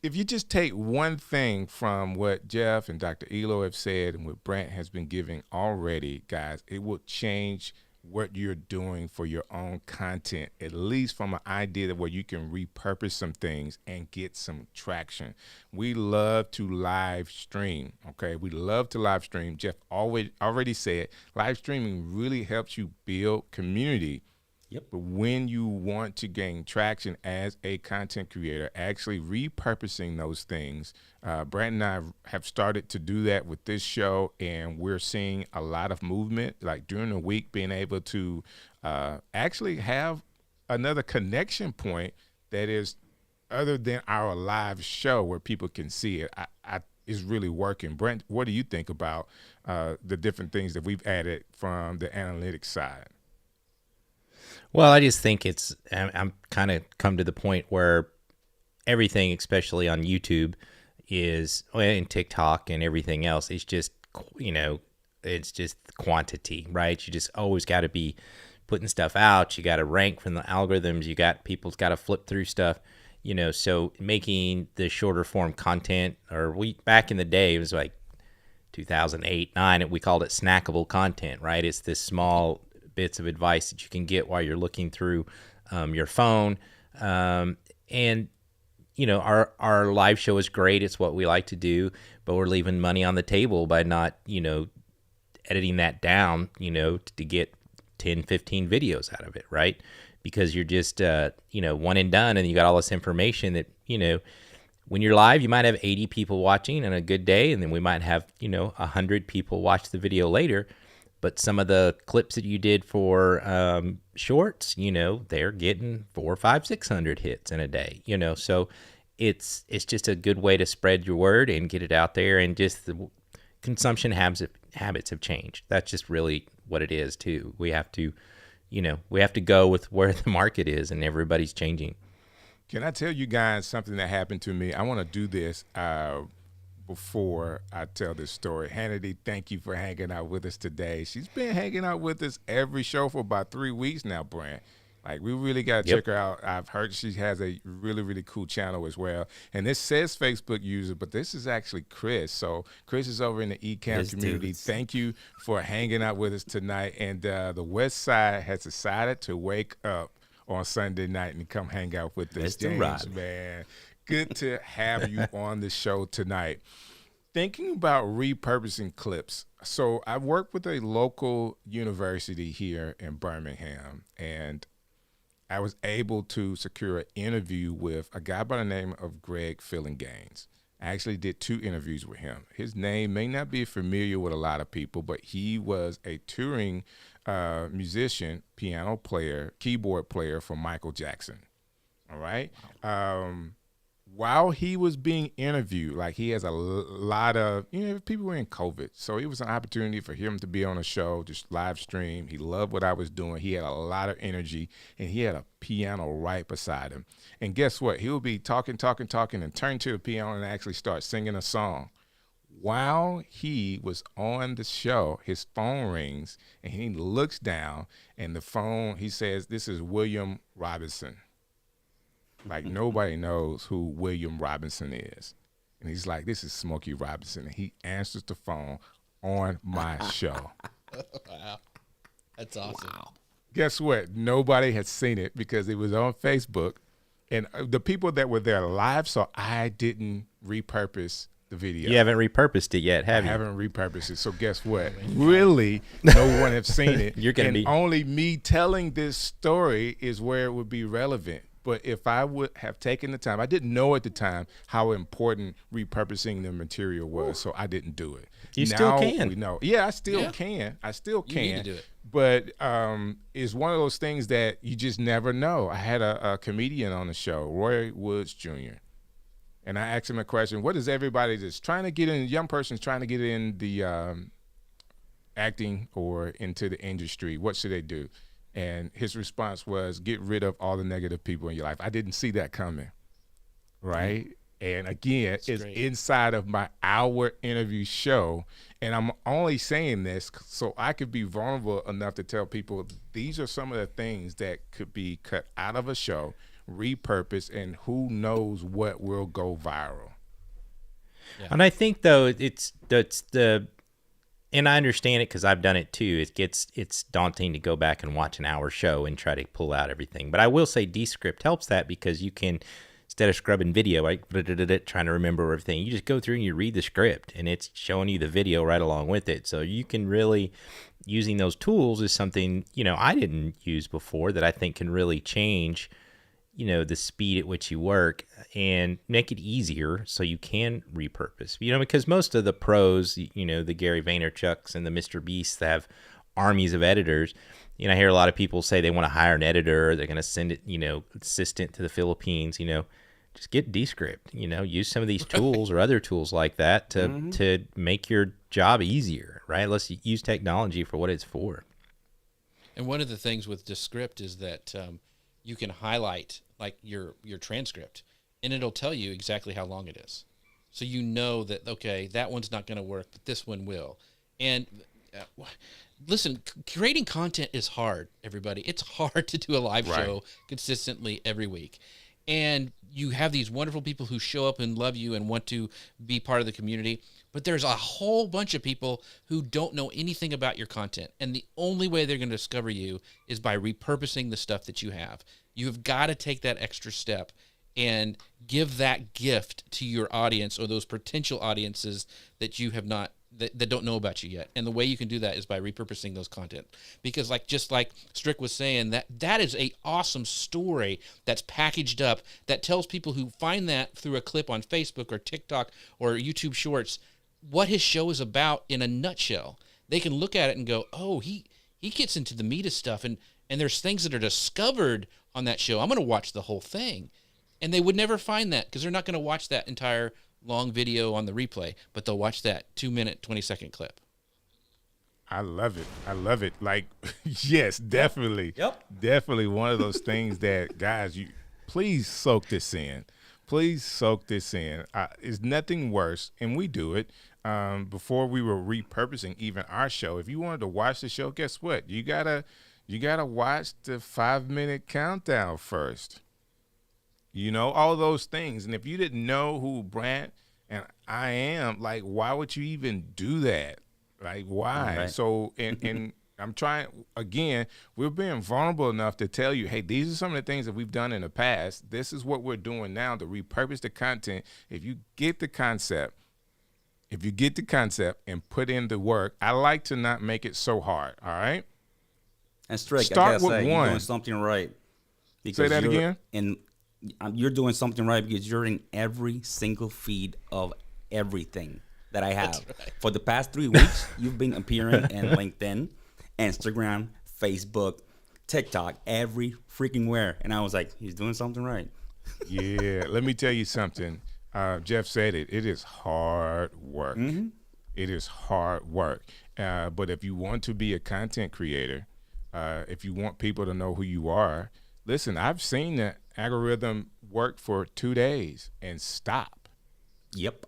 just take one thing from what Jeff and Dr. Elo have said and what Brant has been giving already, guys, it will change what you're doing for your own content, at least from an idea where you can repurpose some things and get some traction. We love to live stream, okay? We love to live stream. Jeff already said live streaming really helps you build community. Yep. But when you want to gain traction as a content creator, actually repurposing those things, Brant and I have started to do that with this show, and we're seeing a lot of movement, like during the week, being able to actually have another connection point that is other than our live show where people can see it. Is really working. Brant, what do you think about the different things that we've added from the analytics side? Well, I just think I'm kind of come to the point where everything, especially on YouTube, and TikTok and everything else, is just, it's just quantity, right? You just always got to be putting stuff out. You got to rank from the algorithms. People's got to flip through stuff, so making the shorter form content, back in the day, it was like 2008, 2009, we called it snackable content, right? It's this small bits of advice that you can get while you're looking through your phone. And our live show is great. It's what we like to do, but we're leaving money on the table by not, editing that down, to get 10, 15 videos out of it, right? Because you're just, one and done, and you got all this information that, when you're live, you might have 80 people watching on a good day, and then we might have, 100 people watch the video later. But some of the clips that you did for shorts, they're getting 400, 500, 600 hits in a day, so it's just a good way to spread your word and get it out there. And just the consumption habits have changed. That's just really what it is too. We have to go with where the market is, and everybody's changing. Can I tell you guys something that happened to me? I want to do this before I tell this story. Hannity, thank you for hanging out with us today. She's been hanging out with us every show for about 3 weeks now, Brant. Like, we really got to check her out. I've heard she has a really, really cool channel as well. And this says Facebook user, but this is actually Chris. So Chris is over in the Ecamm community. Dudes. Thank you for hanging out with us tonight. And the West Side has decided to wake up on Sunday night and come hang out with us. Mr. James, Rod. man. Good to have you on the show tonight. Thinking about repurposing clips. So I work with a local university here in Birmingham, and I was able to secure an interview with a guy by the name of Greg Fillinganes. I actually did 2 interviews with him. His name may not be familiar with a lot of people, but he was a touring musician, piano player, keyboard player for Michael Jackson. All right. Wow. While he was being interviewed, like, he has a lot of, people were in COVID. So it was an opportunity for him to be on a show, just live stream. He loved what I was doing. He had a lot of energy, and he had a piano right beside him. And guess what? He would be talking, and turn to the piano and actually start singing a song. While he was on the show, his phone rings, and he looks down, and the phone, he says, "This is William Robinson." Like, nobody knows who William Robinson is. And he's like, "This is Smokey Robinson." And he answers the phone on my show. Wow. That's awesome. Wow. Guess what? Nobody had seen it because it was on Facebook. And the people that were there live saw I didn't repurpose the video. You haven't repurposed it yet, have you? I haven't repurposed it. So guess what? Really, no one has seen it. You're gonna and only me telling this story is where it would be relevant. But if I would have taken the time, I didn't know at the time how important repurposing the material was, so I didn't do it. You now still can. We know. Yeah, I still can. I still can. You need to do it. But it's one of those things that you just never know. I had a comedian on the show, Roy Woods Jr., and I asked him a question: what is everybody that's trying to get in, young person's trying to get in the acting or into the industry, what should they do? And his response was, get rid of all the negative people in your life. I didn't see that coming, right? And again, it's great. inside of my hour interview show. And I'm only saying this so I could be vulnerable enough to tell people these are some of the things that could be cut out of a show, repurposed, and who knows what will go viral. Yeah. And I think, though, it's the And I understand it because I've done it too. It's daunting to go back and watch an hour show and try to pull out everything. But I will say Descript helps that because you can, instead of scrubbing video, like trying to remember everything, you just go through and you read the script and it's showing you the video right along with it. So you can really, using those tools is something, I didn't use before that I think can really change, the speed at which you work and make it easier so you can repurpose, because most of the pros, the Gary Vaynerchuks and the Mr. Beasts have armies of editors. I hear a lot of people say they want to hire an editor. They're going to send it, assistant to the Philippines, just get Descript, use some of these tools or other tools like that to make your job easier, right? Let's use technology for what it's for. And one of the things with Descript is that you can highlight like your transcript and it'll tell you exactly how long it is. So that, okay, that one's not going to work, but this one will. And listen, creating content is hard, everybody. It's hard to do a live show consistently every week. And you have these wonderful people who show up and love you and want to be part of the community. But there's a whole bunch of people who don't know anything about your content. And the only way they're going to discover you is by repurposing the stuff that you have. You have got to take that extra step and give that gift to your audience or those potential audiences that you have not, that don't know about you yet. And the way you can do that is by repurposing those content. Because just like Strick was saying, that is a awesome story that's packaged up that tells people who find that through a clip on Facebook or TikTok or YouTube Shorts what his show is about in a nutshell. They can look at it and go, oh, he gets into the meat of stuff and there's things that are discovered on that show. I'm going to watch the whole thing. And they would never find that because they're not going to watch that entire long video on the replay, but they'll watch that 2-minute, 20-second clip. I love it. I love it. Like, yes, definitely. Yep. Definitely one of those things that, guys, you please soak this in. Please soak this in. It's nothing worse, and we do it. Before we were repurposing even our show, if you wanted to watch the show, guess what? You gotta watch the 5-minute countdown first. All those things. And if you didn't know who Brant and I am, like, why would you even do that? Like, why? Right. So, and I'm trying, again, we're being vulnerable enough to tell you, hey, these are some of the things that we've done in the past. This is what we're doing now to repurpose the content. If you get the concept and put in the work, I like to not make it so hard, all right? And Strick, Start I gotta with say, one. you're doing something right. Say that again? You're doing something right because you're in every single feed of everything that I have. Right. For the past 3 weeks, you've been appearing in LinkedIn, Instagram, Facebook, TikTok, every freaking where. And I was like, he's doing something right. Yeah, let me tell you something. Jeff said it. It is hard work. Mm-hmm. It is hard work. But if you want to be a content creator, if you want people to know who you are, listen, I've seen that algorithm work for 2 days and stop. Yep.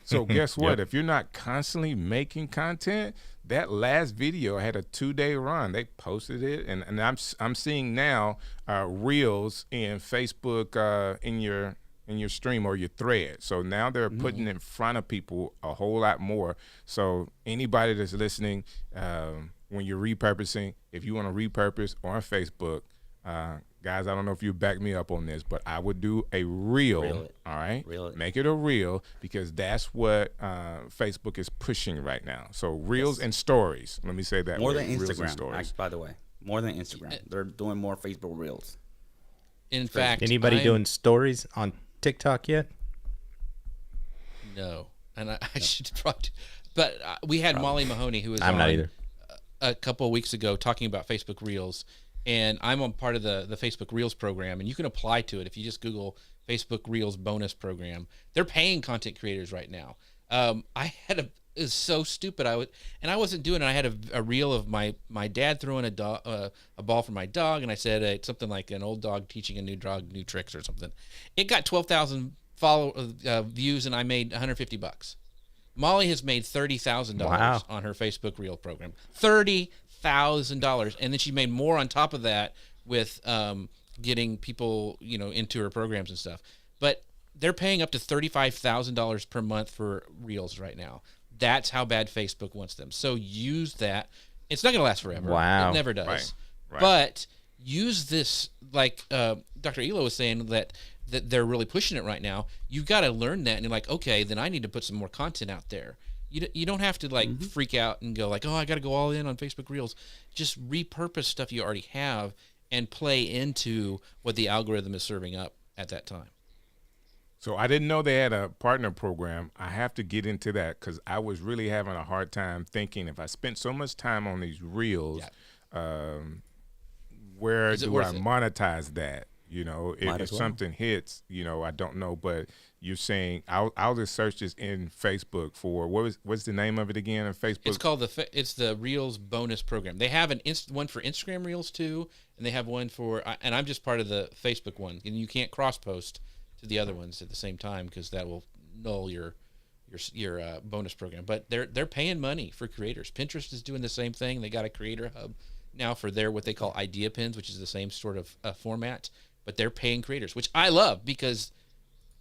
So guess what? Yep. If you're not constantly making content, that last video had a 2-day run. They posted it, and I'm seeing now reels in Facebook in your stream or your thread. So now they're putting in front of people a whole lot more. So anybody that's listening, when you're repurposing, if you want to repurpose on Facebook, guys, I don't know if you back me up on this, but I would do a reel, all right? Reel it. Make it a reel because that's what Facebook is pushing right now. So reels and stories. Let me say that More way. than Reels and Instagram, stories. by the way. More than Instagram. They're doing more Facebook Reels. In fact, Anybody doing stories on TikTok yet? No. And I should probably, but we had Molly Mahoney, who was I'm on not either. a couple of weeks ago talking about Facebook Reels. And I'm on part of the Facebook Reels program, and you can apply to it if you just Google Facebook Reels bonus program. They're paying content creators right now. It was so stupid. I wasn't doing it. I had a reel of my dad throwing a ball for my dog, and I said it's something like an old dog teaching a new dog new tricks or something. It got 12,000 views, and I made $150. Molly has made $30,000 on her Facebook Reel program. $30,000, and then she made more on top of that with getting people into her programs and stuff. But they're paying up to $35,000 per month for Reels right now. That's how bad Facebook wants them. So use that. It's not going to last forever. Wow. It never does. Right. But use this, like Dr. Elo was saying, that they're really pushing it right now. You've got to learn that, and you're like, okay, then I need to put some more content out there. You don't have to like freak out and go like, oh, I got to go all in on Facebook Reels. Just repurpose stuff you already have and play into what the algorithm is serving up at that time. So I didn't know they had a partner program. I have to get into that because I was really having a hard time thinking if I spent so much time on these reels, where do I monetize that? You know, if something hits, you know, I don't know. But you're saying I'll just search this in Facebook for what's the name of it again on Facebook? It's called the Reels bonus program. They have one for Instagram Reels too, and they have one for and I'm just part of the Facebook one, and you can't cross post to the other ones at the same time because that will null your bonus program. But they're paying money for creators. Pinterest is doing the same thing. They got a creator hub now for their what they call idea pins, which is the same sort of format. But they're paying creators, which I love because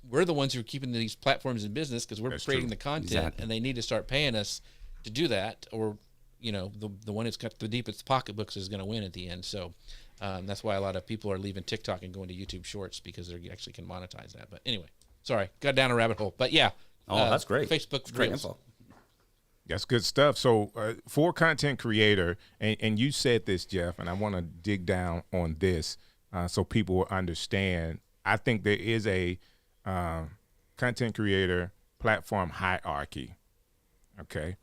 we're the ones who are keeping these platforms in business because we're creating the content, and they need to start paying us to do that, or you know, the one who's got the deepest pocketbooks is going to win at the end. So that's why a lot of people are leaving TikTok and going to YouTube Shorts because they actually can monetize that. But anyway, sorry, got down a rabbit hole. But yeah, that's great. Facebook great Reels. info. That's good stuff. So for content creator, and you said this, Jeff, and I want to dig down on this. So people will understand. I think there is a content creator platform hierarchy. Okay,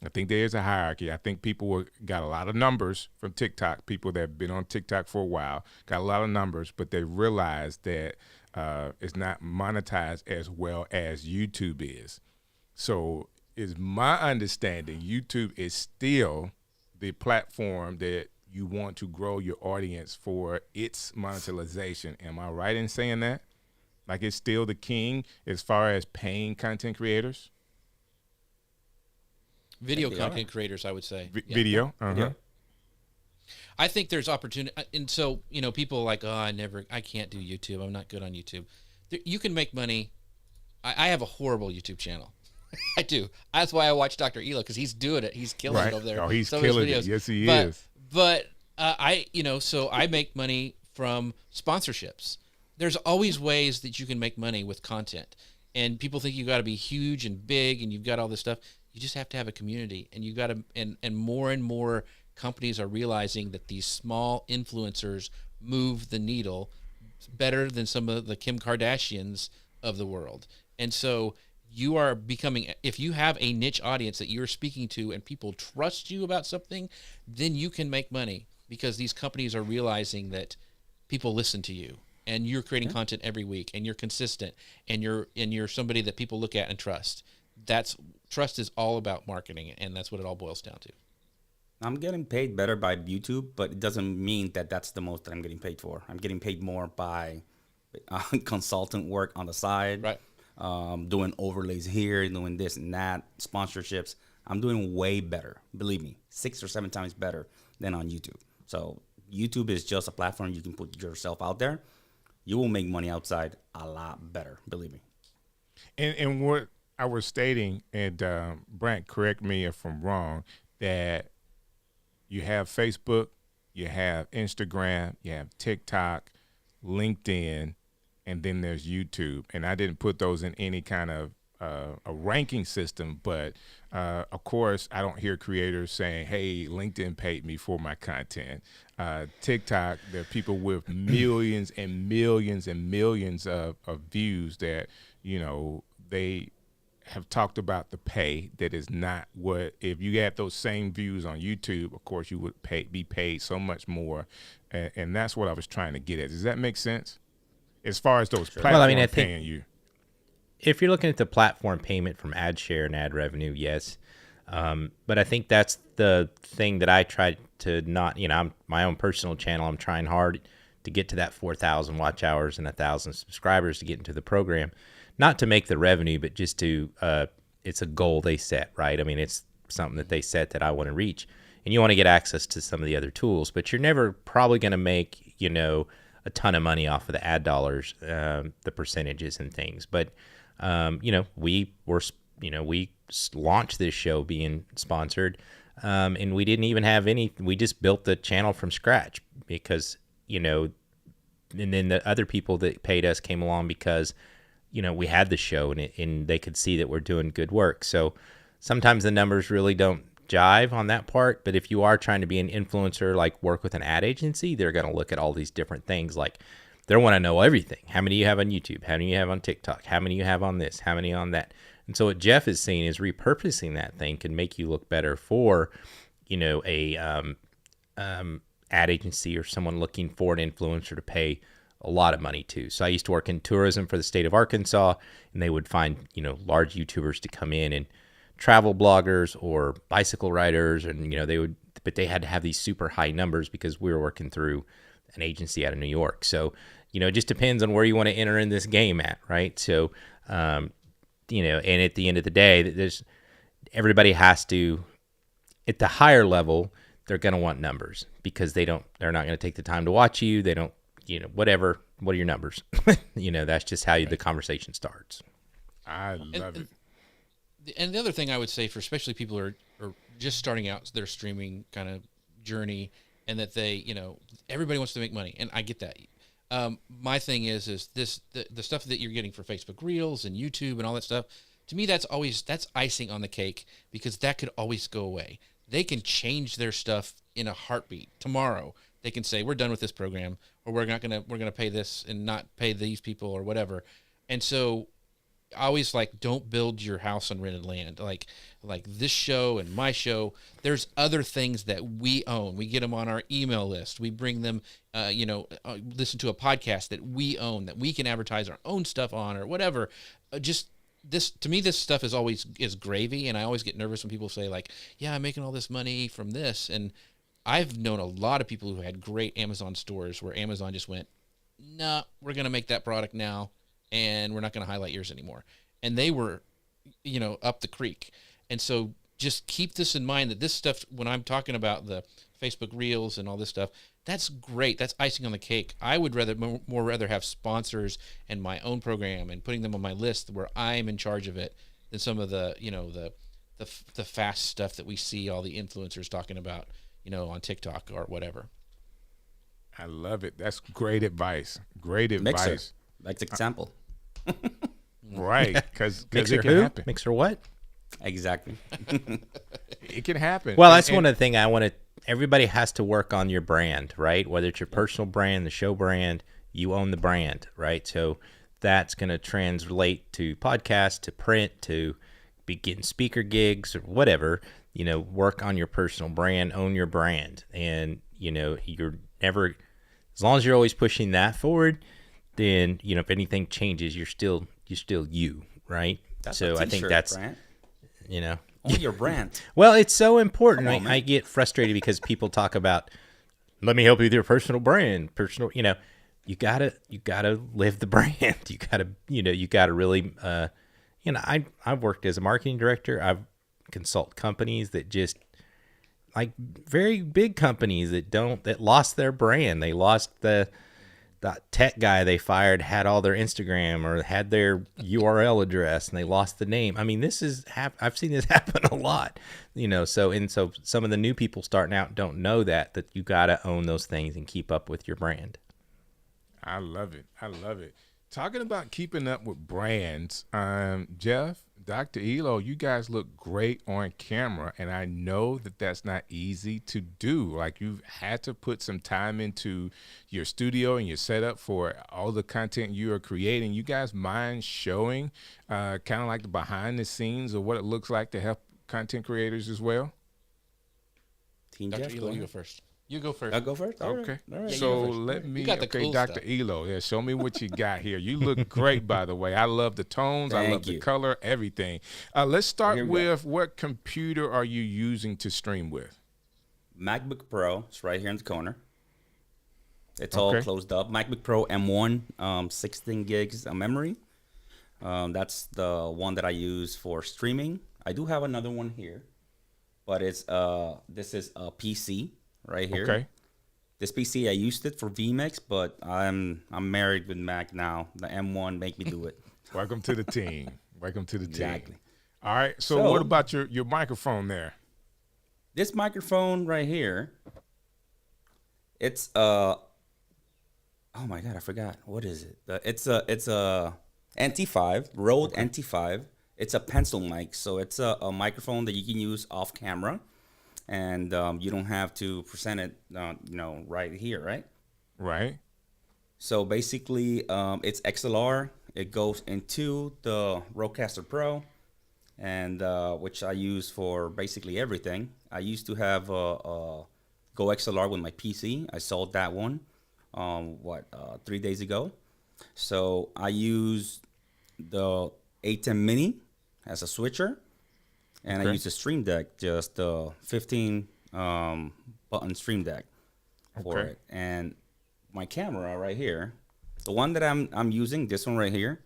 I think there is a hierarchy. I think people got a lot of numbers from TikTok. People that have been on TikTok for a while got a lot of numbers, but they realize that it's not monetized as well as YouTube is. So, is my understanding YouTube is still the platform that you want to grow your audience for its monetization. Am I right in saying that? Like it's still the king as far as paying content creators? Video content creators, I would say. Video? Yeah. I think there's opportunity. And so, you know, people are like, oh, I can't do YouTube. I'm not good on YouTube. You can make money. I have a horrible YouTube channel. I do. That's why I watch Dr. Elo, because he's doing it. He's killing it over there. Oh, he's killing it. Yes, he is. But so I make money from sponsorships. There's always ways that you can make money with content. And people think you got to be huge and big and you've got all this stuff. You just have to have a community, and you got to, and more companies are realizing that these small influencers move the needle better than some of the Kim Kardashians of the world. And so you are becoming, if you have a niche audience that you're speaking to and people trust you about something, then you can make money because these companies are realizing that people listen to you and you're creating content every week and you're consistent and you're somebody that people look at and trust. Trust is all about marketing, and that's what it all boils down to. I'm getting paid better by YouTube, but it doesn't mean that that's the most that I'm getting paid for. I'm getting paid more by consultant work on the side, right? Doing overlays here, doing this and that, sponsorships. I'm doing way better, believe me, 6 or 7 times better than on YouTube. So YouTube is just a platform you can put yourself out there. You will make money outside a lot better, believe me. And what I was stating, and Brant, correct me if I'm wrong, that you have Facebook, you have Instagram, you have TikTok, LinkedIn, and then there's YouTube. And I didn't put those in any kind of a ranking system, but of course, I don't hear creators saying, hey, LinkedIn paid me for my content. TikTok, there are people with millions and millions and millions of views that, you know, they have talked about the pay that is not what, if you had those same views on YouTube, of course you would be paid so much more. And that's what I was trying to get at. Does that make sense? As far as those platforms I think paying you. If you're looking at the platform payment from ad share and ad revenue, yes. But I think that's the thing that I try to not, I'm my own personal channel. I'm trying hard to get to that 4,000 watch hours and 1,000 subscribers to get into the program. Not to make the revenue, but just to, it's a goal they set, right? I mean, it's something that they set that I want to reach. And you want to get access to some of the other tools, but you're never probably going to make, a ton of money off of the ad dollars, the percentages and things. But, we launch this show being sponsored. And we didn't even have any, we just built the channel from scratch because, you know, and then the other people that paid us came along because, you know, we had the show and they could see that we're doing good work. So sometimes the numbers really don't jive on that part. But if you are trying to be an influencer, like work with an ad agency, they're going to look at all these different things. Like they want to know everything. How many you have on YouTube? How many you have on TikTok? How many you have on this? How many on that? And so what Jeff is saying is repurposing that thing can make you look better for, you know, a ad agency or someone looking for an influencer to pay a lot of money to. So I used to work in tourism for the state of Arkansas, and they would find, you know, large YouTubers to come in, and travel bloggers or bicycle riders, and, you know, but they had to have these super high numbers because we were working through an agency out of New York. So, you know, it just depends on where you want to enter in this game at, right? So, you know, and at the end of the day, everybody has to, at the higher level, they're going to want numbers because they're not going to take the time to watch you. They don't, you know, whatever. What are your numbers? You know, that's just how the conversation starts. I love it. And the other thing I would say for especially people who are just starting out their streaming kind of journey, and that they, you know, everybody wants to make money, and I get that. My thing is this the stuff that you're getting for Facebook Reels and YouTube and all that stuff. To me, that's icing on the cake because that could always go away. They can change their stuff in a heartbeat tomorrow. They can say we're done with this program, or we're gonna pay this and not pay these people or whatever. And so I always like, don't build your house on rented land. Like this show and my show, there's other things that we own. We get them on our email list. We bring them, listen to a podcast that we own, that we can advertise our own stuff on or whatever. Just this, to me, this stuff is gravy. And I always get nervous when people say like, yeah, I'm making all this money from this. And I've known a lot of people who had great Amazon stores where Amazon just went, nah, we're going to make that product now, and we're not going to highlight yours anymore. And they were, you know, up the creek. And so just keep this in mind, that this stuff, when I'm talking about the Facebook Reels and all this stuff, that's great. That's icing on the cake. I would rather have sponsors and my own program and putting them on my list where I'm in charge of it than some of the, you know, the fast stuff that we see all the influencers talking about, you know, on TikTok or whatever. I love it. That's great advice. Great advice. Mixer. That's example. Right, because Mixer it can happen. Mixer what? Exactly. It can happen. Well, that's one of the things I want to. Everybody has to work on your brand, right? Whether it's your personal brand, the show brand, you own the brand, right? So that's going to translate to podcast, to print, to be getting speaker gigs or whatever. You know, work on your personal brand, own your brand, and you know, you're never, as long as you're always pushing that forward, then, you know, if anything changes, you're still you, right? That's so I think that's, Brant. you know, Own your brand. well, it's so important. Come on, I get frustrated because people talk about, let me help you with your personal brand, you know, you gotta live the brand. You gotta really, you know, I've worked as a marketing director. I've consult companies that just, like very big companies that lost their brand. They lost the tech guy they fired had all their Instagram or had their URL address, and they lost the name. I mean, I've seen this happen a lot, you know. So some of the new people starting out don't know that you got to own those things and keep up with your brand. I love it. I love it. Talking about keeping up with brands, Jeff, Dr. Elo, you guys look great on camera, and I know that that's not easy to do. Like, you've had to put some time into your studio and your setup for all the content you are creating. You guys mind showing kind of like the behind the scenes of what it looks like to help content creators as well? Team Dr. Jeff, Elo, you go first. You go first. I'll go first. All Okay. right. All right. So you go first. let me, You got the cool Dr. stuff. Elo, yeah, show me what you got here. You look great, by the way. I love the tones. I Thank love the you. color, everything. Let's start Here we go. with, what computer are you using to stream with? MacBook Pro. It's right here in the corner. It's all Okay. closed up. MacBook Pro M1, 16 gigs of memory. That's the one that I use for streaming. I do have another one here, but it's this is a PC right here. Okay. This PC, I used it for vMix, but I'm married with Mac now. The M1 make me do it. Welcome to the team. Welcome to the team. Exactly. All right. So what about your microphone there? This microphone right here, it's oh my god, I forgot. What is it? It's a NT5, Rode NT5. It's a pencil mic, so it's a microphone that you can use off camera, and you don't have to present it, right here, right? Right. So basically, it's XLR. It goes into the Rodecaster Pro, and which I use for basically everything. I used to have a Go XLR with my PC. I sold that one, 3 days ago. So I use the A10 Mini as a switcher, and I use the Stream Deck, just the 15 button Stream Deck for it. And my camera right here, the one that I'm using, this one right here,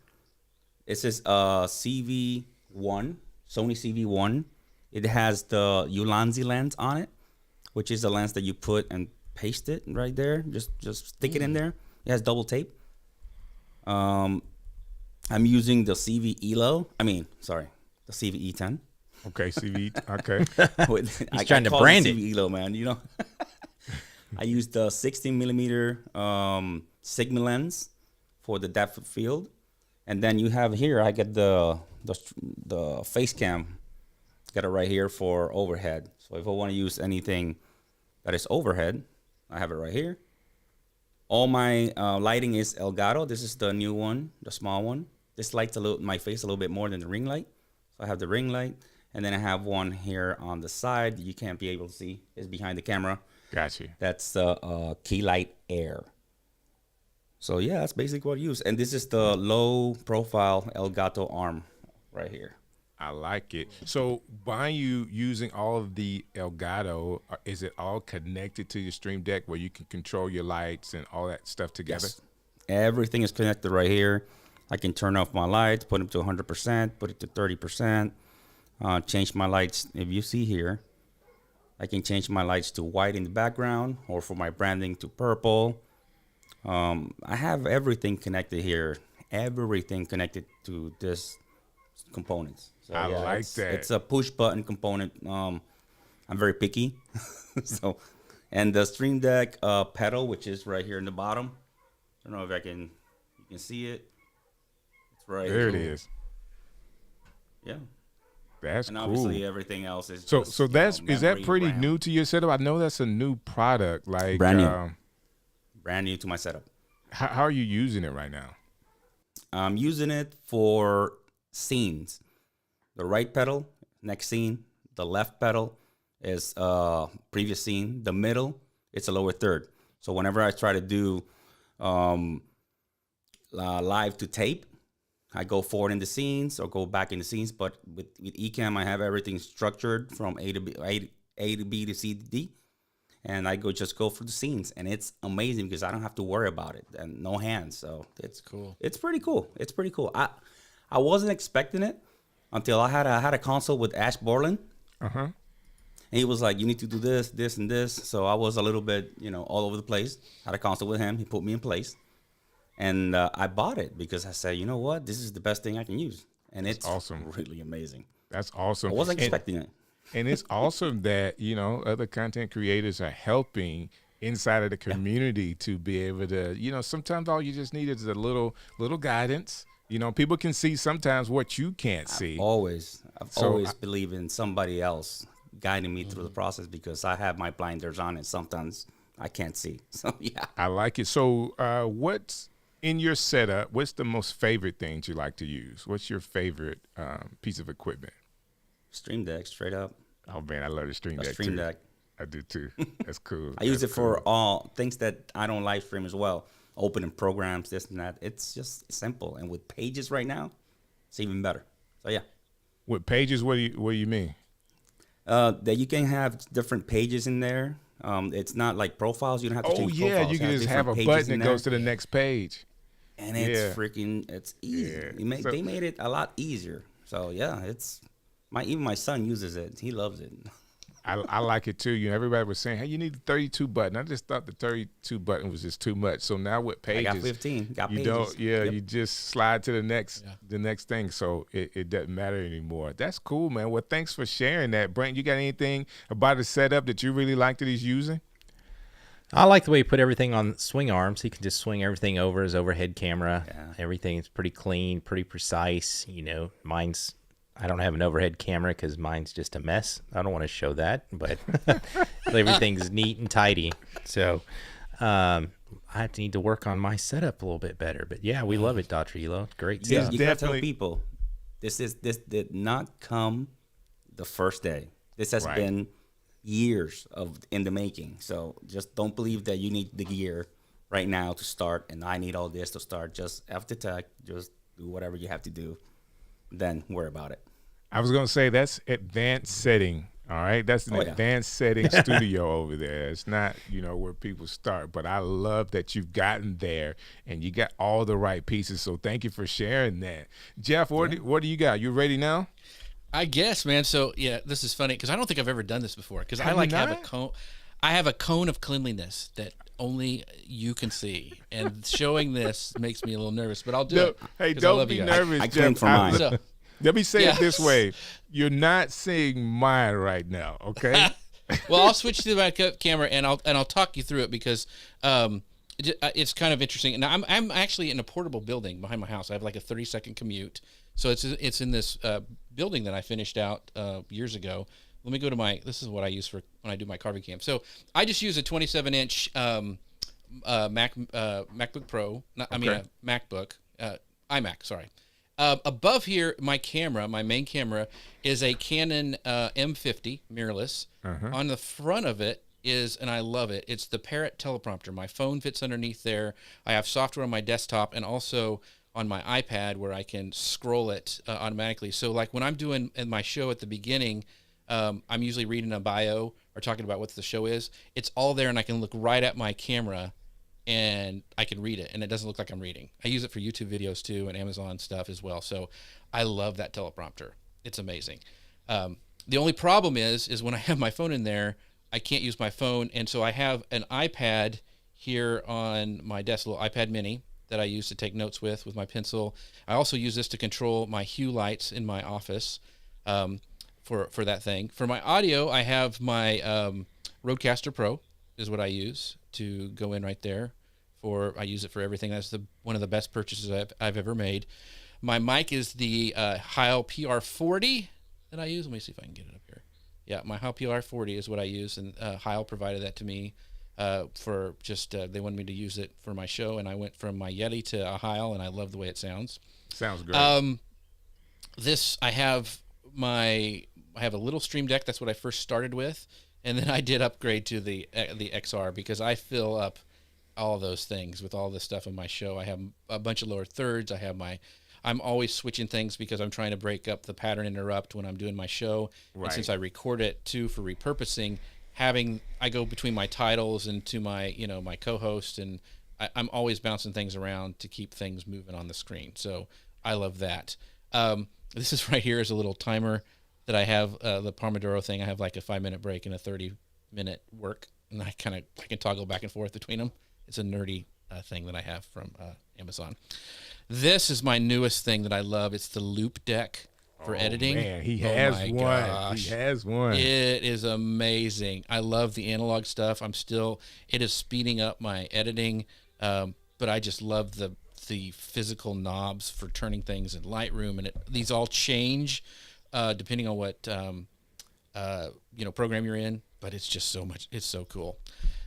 it says CV1, Sony CV1. It has the Ulanzi lens on it, which is the lens that you put and paste it right there. Just stick it in there. It has double tape. I'm using the CV ELO. The CV E10. Okay, CV. Okay. He's trying to brand it. CV ELO, man. I use the 16 millimeter Sigma lens for the depth of field, and then you have here. I get the face cam. Got it right here for overhead. So if I want to use anything that is overhead, I have it right here. All my lighting is Elgato. This is the new one, the small one. This lights my face a little bit more than the ring light. So I have the ring light, and then I have one here on the side that you can't be able to see. It's behind the camera. Gotcha. That's the Key Light Air. So yeah, that's basically what I use. And this is the low profile Elgato arm right here. I like it. So by you using all of the Elgato, is it all connected to your Stream Deck where you can control your lights and all that stuff together? Yes. Everything is connected right here. I can turn off my lights, put them to 100%, put it to 30%, change my lights. If you see here, I can change my lights to white in the background, or for my branding to purple. I have everything connected here. Everything connected to this components. So, I like that. It's a push button component. I'm very picky. So, and the Stream Deck pedal, which is right here in the bottom. I don't know if you can see it. It's right there. Here. It is. Yeah. That's and cool. obviously everything else is so just, so that's is that pretty RAM. new to your setup? I know that's a new product. Like Brand new. Brand new to my setup. How are you using it right now? I'm using it for scenes. The right pedal, next scene. The left pedal is previous scene. The middle, it's a lower third. So whenever I try to do live to tape, I go forward in the scenes or go back in the scenes. But with Ecamm, I have everything structured from A to B to C to D. And I just go for the scenes. And it's amazing because I don't have to worry about it. And no hands. So it's cool. It's pretty cool. It's pretty cool. I wasn't expecting it until I had a consult with Ash Borland. Uh-huh. And he was like, you need to do this, this, and this. So I was a little bit, all over the place. Had a consult with him. He put me in place. And I bought it because I said, you know what? This is the best thing I can use. And it's awesome. Really amazing. That's awesome. I wasn't expecting it. And it's awesome that, other content creators are helping inside of the community to be able to, sometimes all you just need is a little guidance. People can see sometimes what you can't see. I've always believed in somebody else guiding me through the process because I have my blinders on and sometimes I can't see. So, yeah. I like it. So what's in your setup? What's the most favorite things you like to use? What's your favorite piece of equipment? Stream Deck, straight up. Oh, man, I love the Stream Deck, Stream Deck. I do, too. That's cool. I use it for all things that I don't live stream as well. Opening programs, this and that. It's just simple. And with Pages right now, it's even better. So, yeah. With Pages, what do you mean? That you can have different pages in there. It's not like profiles. You don't have to change profiles. Oh, yeah, you can just have a button that goes to the next page. And it's easy. Yeah. They made it a lot easier. So, yeah, even my son uses it. He loves it. I like it too. You know, everybody was saying, "Hey, you need the 32 button." I just thought the 32 button was just too much. So now with pages, I got 15. Got you pages. don't. Yeah, Yep. you just slide to the next thing. So it doesn't matter anymore. That's cool, man. Well, thanks for sharing that, Brant. You got anything about the setup that you really like that he's using? I like the way he put everything on swing arms. He can just swing everything over his overhead camera. Yeah. Everything's pretty clean, pretty precise. You know, I don't have an overhead camera because mine's just a mess. I don't want to show that, but everything's neat and tidy. So I need to work on my setup a little bit better. But yeah, we love it, Dr. Elo. Great You, stuff. you gotta tell definitely. people, this did not come the first day. This has Right. been years in the making. So just don't believe that you need the gear right now to start, and I need all this to start. Just after tech, just do whatever you have to do, then worry about it. I was gonna say that's advanced setting. All right, that's an Oh, yeah. advanced setting studio over there. It's not, where people start, but I love that you've gotten there and you got all the right pieces. So thank you for sharing that, Jeff. What do you got? You ready now? I guess, man. So yeah, this is funny because I don't think I've ever done this before. Because I Have you have a not? cone. I have a cone of cleanliness that only you can see, and showing this makes me a little nervous. But I'll do it. Hey, 'cause I don't love be you guys. nervous, I Jeff. cleaned for mine. So, Let me say Yeah. it this way: you're not seeing mine right now, okay? well, I'll switch to my camera and I'll talk you through it because it's kind of interesting. And I'm actually in a portable building behind my house. I have like a 30-second commute, so it's in this building that I finished out years ago. Let me go to this is what I use for when I do my carving camp. So I just use a 27-inch MacBook Pro. MacBook iMac. Sorry. Above here, my main camera, is a Canon M50 mirrorless. On the front of it is, and I love it, it's the Parrot teleprompter. My phone fits underneath there. I have software on my desktop and also on my iPad where I can scroll it automatically. So like when I'm doing in my show at the beginning, I'm usually reading a bio or talking about what the show is. It's all there and I can look right at my camera and I can read it, and it doesn't look like I'm reading. I use it for YouTube videos too and Amazon stuff as well. So I love that teleprompter. It's amazing. The only problem is when I have my phone in there, I can't use my phone, and so I have an iPad here on my desk, a little iPad mini that I use to take notes with my pencil. I also use this to control my hue lights in my office for that thing. For my audio, I have my Rodecaster Pro is what I use to go in right there. I use it for everything. That's one of the best purchases I've ever made. My mic is the Heil PR40 that I use. Let me see if I can get it up here. Yeah, my Heil PR40 is what I use, and Heil provided that to me for just they wanted me to use it for my show, and I went from my Yeti to a Heil, and I love the way it sounds. Sounds great. I have a little Stream Deck. That's what I first started with, and then I did upgrade to the XR because I fill up all those things with all the stuff in my show. I have a bunch of lower thirds. I'm always switching things because I'm trying to break up the pattern interrupt when I'm doing my show. Right. And since I record it too for repurposing, I go between my titles and to my my co-host, and I'm always bouncing things around to keep things moving on the screen. So I love that. This is right here is a little timer that I have, the Pomodoro thing. I have like a 5-minute break and a 30-minute work, and I can toggle back and forth between them. It's a nerdy thing that I have from Amazon. This is my newest thing that I love. It's the Loop Deck for editing. Man, he has my one. gosh. He has one. It is amazing. I love the analog stuff. It is speeding up my editing, but I just love the physical knobs for turning things in Lightroom, and these all change depending on what program you're in. But it's just so much. It's so cool.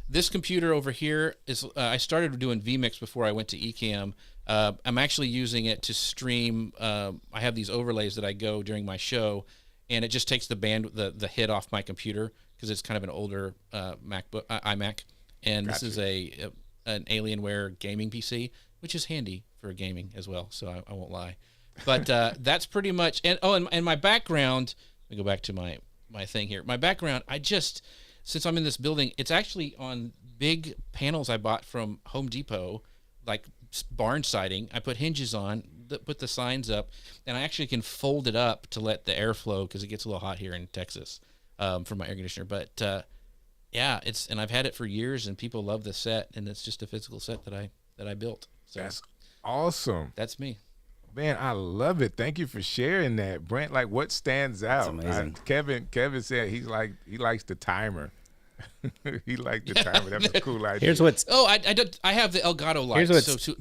This computer over here is. I started doing vMix before I went to Ecamm. I'm actually using it to stream. I have these overlays that I go during my show, and it just takes the hit off my computer because it's kind of an older iMac, and Gotcha. This is an Alienware gaming PC, which is handy for gaming as well. So I won't lie, but that's pretty much. And my background. Let me go back to my thing here. My background. Since I'm in this building, it's actually on big panels I bought from Home Depot, like barn siding. I put hinges on, put the signs up, and I actually can fold it up to let the air flow because it gets a little hot here in Texas. for my air conditioner. But yeah, and I've had it for years, and people love the set, and it's just a physical set that I built. So That's awesome. that's me. Man, I love it. Thank you for sharing that, Brent. Like, what stands out? amazing. Kevin said he likes the timer. He liked the timer. That's a cool idea. Here's what's Oh, I have the Elgato lights. Here's So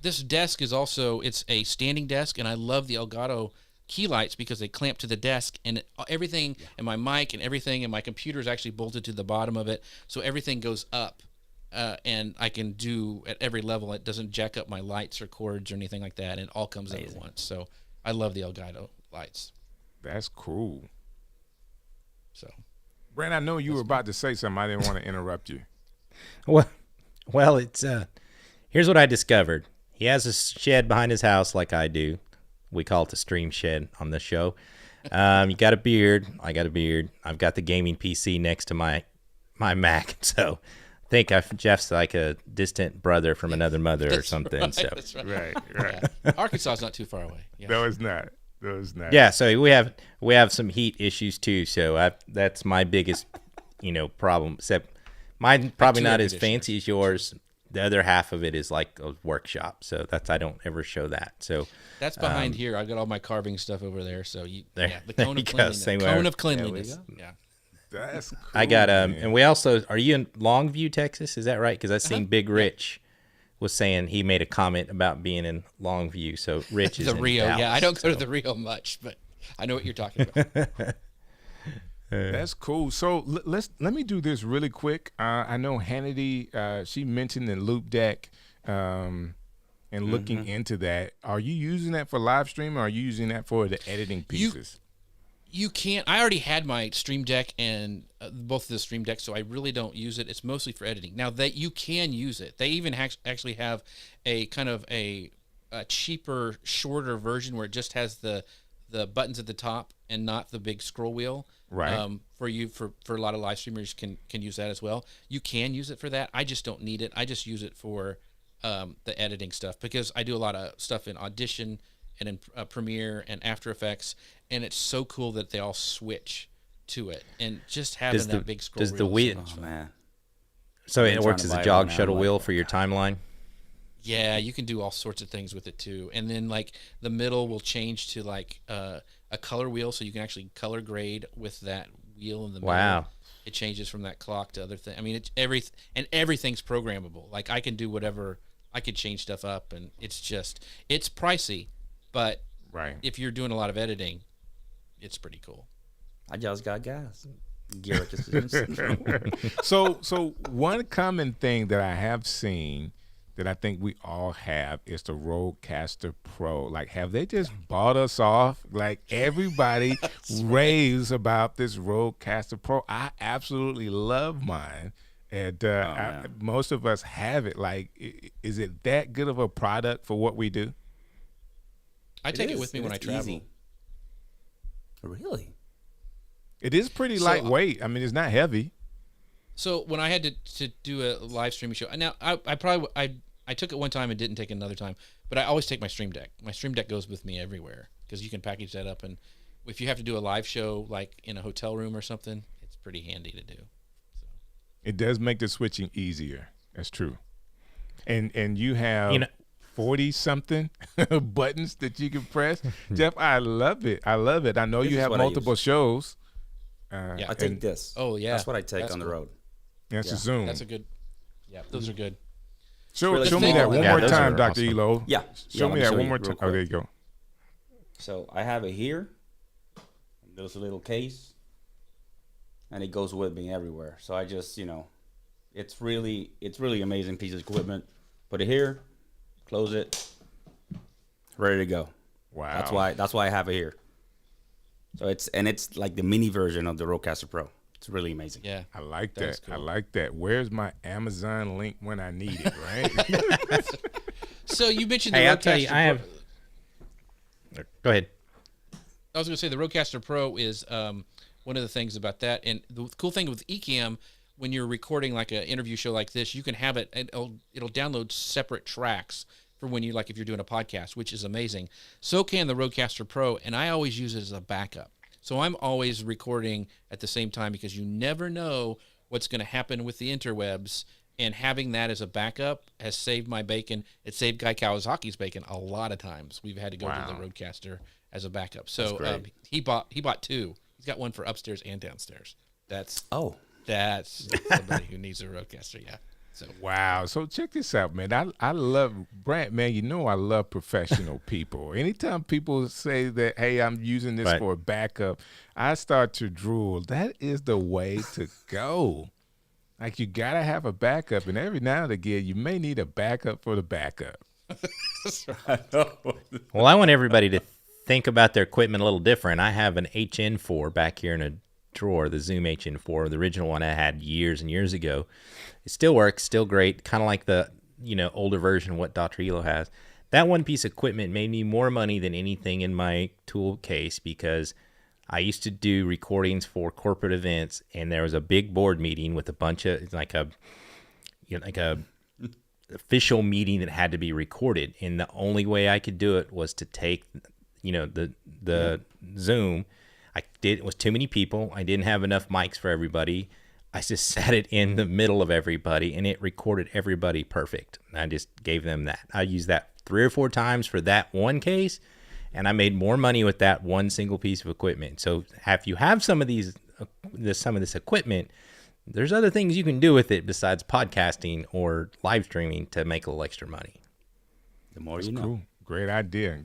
this desk is also, it's a standing desk, and I love the Elgato key lights because they clamp to the desk, and everything, and my mic and everything, and my computer is actually bolted to the bottom of it, so everything goes up, and I can do at every level. It doesn't jack up my lights or cords or anything like that, and it all comes in at once. So I love the Elgato lights. That's cool. So Brent, I know you were about to say something. I didn't want to interrupt you. well, it's here's what I discovered. He has a shed behind his house like I do. We call it the stream shed on this show. You got a beard. I got a beard. I've got the gaming PC next to my Mac. So I think Jeff's like a distant brother from another mother or something. Right, so that's right. Right. Yeah. Arkansas is not too far away. Yeah. No, it's not. No, it's not. yeah, so we have some heat issues too. So that's my biggest problem. Except mine probably two not air as fancy as yours. The other half of it is like a workshop. So I don't ever show that. So That's behind here. I've got all my carving stuff over there. So the the there cone you of go, cleanliness. same Cone way. of cleanliness. Yeah. That's cool. I got man. and we also are you in Longview, Texas? Is that right? Because I seen Big Rich was saying he made a comment about being in Longview. So Rich is The in Rio. Dallas, Yeah, I don't go so. to the Rio much, but I know what you're talking about. That's cool. So let me do this really quick. I know Hannity, she mentioned the Loop Deck and looking into that. Are you using that for live stream, or are you using that for the editing pieces? You can't. I already had my Stream Deck and both of the Stream Decks, so I really don't use it. It's mostly for editing. Now that you can use it, they even actually have a kind of a cheaper, shorter version where it just has the buttons at the top and not the big scroll wheel. Right. For a lot of live streamers can use that as well. You can use it for that. I just don't need it. I just use it for the editing stuff because I do a lot of stuff in Audition and in Premiere and After Effects, and it's so cool that they all switch to it. And just having that big scroll does the wheel. wheel? Oh man. So I'm it trying works to as a buy jog one now, shuttle like, wheel for your timeline. Yeah, you can do all sorts of things with it too. And then like the middle will change to like a color wheel, so you can actually color grade with that wheel in the middle. Wow. It changes from that clock to other things. I mean, it's everything's programmable. Like I can do whatever. I could change stuff up, and it's pricey, but Right. if you're doing a lot of editing, it's pretty cool. I just got gas. Garrett just So one common thing that I have seen that I think we all have is the Rodecaster Pro. Like, have they just bought us off? Like, everybody raves about this Rodecaster Pro. I absolutely love mine. And most of us have it. Like, is it that good of a product for what we do? I take it with me when I travel. Easy. Really? It is pretty So, lightweight. I mean, it's not heavy. So when I had to do a live streaming show, now I took it one time and didn't take it another time, but I always take my Stream Deck. My Stream Deck goes with me everywhere because you can package that up, and if you have to do a live show like in a hotel room or something, it's pretty handy to do. So. It does make the switching easier. That's true. And you have 40 something buttons that you can press. Jeff, I love it. I love it. I know This you is have what I multiple use. shows. Yeah. I take this. Oh yeah, That's what I take That's on the cool. road. That's Yeah. a Zoom. That's a good. Yeah, those are good. Show really me small. that one Yeah, more those time, are Dr. awesome. Elo. Yeah. Show let me that show one you more real time. Oh, quick. there you go. So I have it here. There's a little case, and it goes with me everywhere. So I just, it's really amazing piece of equipment. Put it here, close it, ready to go. Wow. That's why I have it here. So it's like the mini version of the Rodecaster Pro. It's really amazing. Yeah, I like That's that. I cool. like that. Where's my Amazon link when I need it, right? So you mentioned the Hey, I'll Rodecaster tell you, I have. Go ahead. I was going to say the Rodecaster Pro is one of the things about that, and the cool thing with Ecamm, when you're recording like an interview show like this, you can have it. It'll download separate tracks for when if you're doing a podcast, which is amazing. So can the Rodecaster Pro, and I always use it as a backup. So I'm always recording at the same time because you never know what's going to happen with the interwebs. And having that as a backup has saved my bacon. It saved Guy Kawasaki's bacon a lot of times. We've had to go to the Rodecaster as a backup. So he bought two. He's got one for upstairs and downstairs. That's somebody who needs a Rodecaster. Yeah. So wow. So check this out, man. I love Brant, man. You know I love professional people. Anytime people say that, hey, I'm using this for a backup, I start to drool. That is the way to go. Like, you got to have a backup, and every now and again, you may need a backup for the backup. Well, I want everybody to think about their equipment a little different. I have an HN4 back here in a drawer, the Zoom HN4, the original one I had years and years ago. It still works, still great, kind of like the older version of what Dr. Elo has. That one piece of equipment made me more money than anything in my tool case because I used to do recordings for corporate events, and there was a big board meeting with a bunch of like a official meeting that had to be recorded, and the only way I could do it was to take, the Zoom. It was too many people. I didn't have enough mics for everybody. I just sat it in the middle of everybody, and it recorded everybody perfect. I just gave them that. I used that 3 or 4 times for that one case. And I made more money with that one single piece of equipment. So if you have some of this equipment, there's other things you can do with it besides podcasting or live streaming to make a little extra money. The more you know. Cool. Great idea.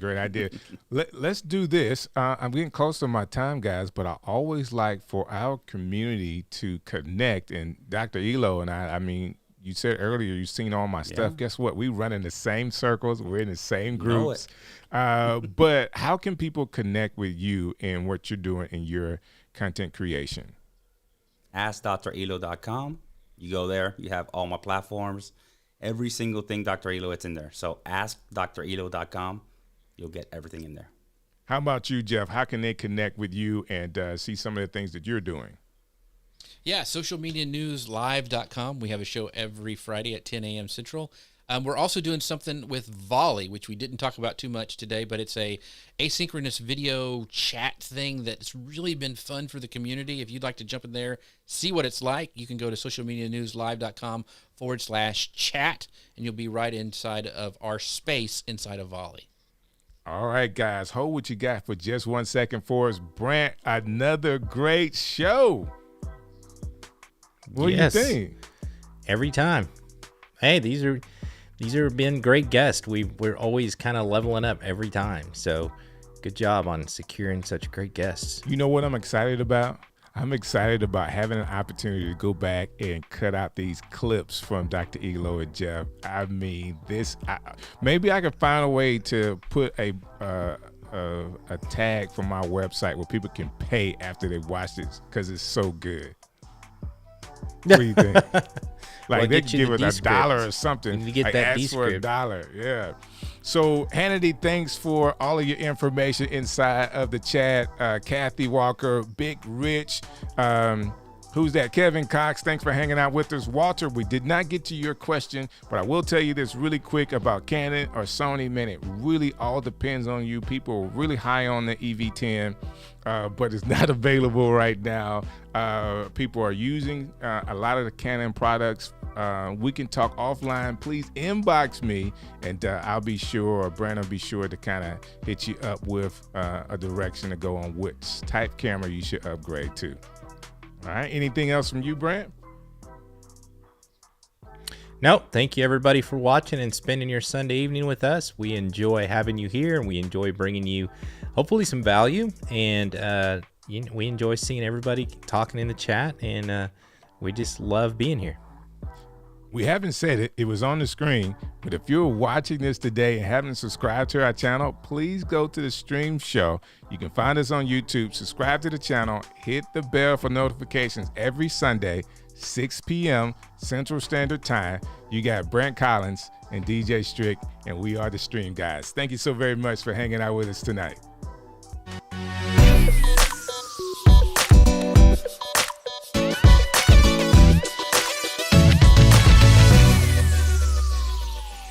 Let's do this. I'm getting close to my time, guys, but I always like for our community to connect. And Dr. Elo and I mean, you said earlier you've seen all my stuff. Yeah. Guess what? We run in the same circles. We're in the same groups. But how can people connect with you and what you're doing in your content creation? AskDrElo.com. You go there. You have all my platforms. Every single thing Dr. Elo, it's in there. So AskDrElo.com. You'll get everything in there. How about you, Jeff? How can they connect with you and see some of the things that you're doing? Yeah, socialmedianewslive.com. We have a show every Friday at 10 a.m. Central. We're also doing something with Volley, which we didn't talk about too much today, but it's a asynchronous video chat thing that's really been fun for the community. If you'd like to jump in there, see what it's like, you can go to socialmedianewslive.com/chat, and you'll be right inside of our space inside of Volley. All right, guys, hold what you got for just 1 second for us. Brant, another great show. What do you think? Every time. Hey, these are been great guests. We're always kind of leveling up every time. So good job on securing such great guests. You know what I'm excited about? I'm excited about having an opportunity to go back and cut out these clips from Dr. Elo and Jeff. I mean, maybe I could find a way to put a tag from my website where people can pay after they watch this because it's so good. What do you think? Like, they give us $1 or something. You get like, that ask for $1. Yeah. So, Hannity, thanks for all of your information inside of the chat. Kathy Walker, Big Rich, who's that? Kevin Cox, thanks for hanging out with us. Walter, we did not get to your question, but I will tell you this really quick about Canon or Sony. Man, it really all depends on you. People are really high on the EV10, but it's not available right now. People are using a lot of the Canon products. We can talk offline. Please inbox me, and I'll be sure, or Brant will be sure to kind of hit you up with a direction to go on which type camera you should upgrade to. All right. Anything else from you, Brant? Nope. Thank you, everybody, for watching and spending your Sunday evening with us. We enjoy having you here, and we enjoy bringing you, hopefully, some value. And we enjoy seeing everybody talking in the chat, and we just love being here. We haven't said it. It was on the screen. But if you're watching this today and haven't subscribed to our channel, please go to the stream show. You can find us on YouTube. Subscribe to the channel. Hit the bell for notifications every Sunday, 6 p.m. Central Standard Time. You got Brant Collins and DJ Strick, and we are the Stream Guys. Thank you so very much for hanging out with us tonight.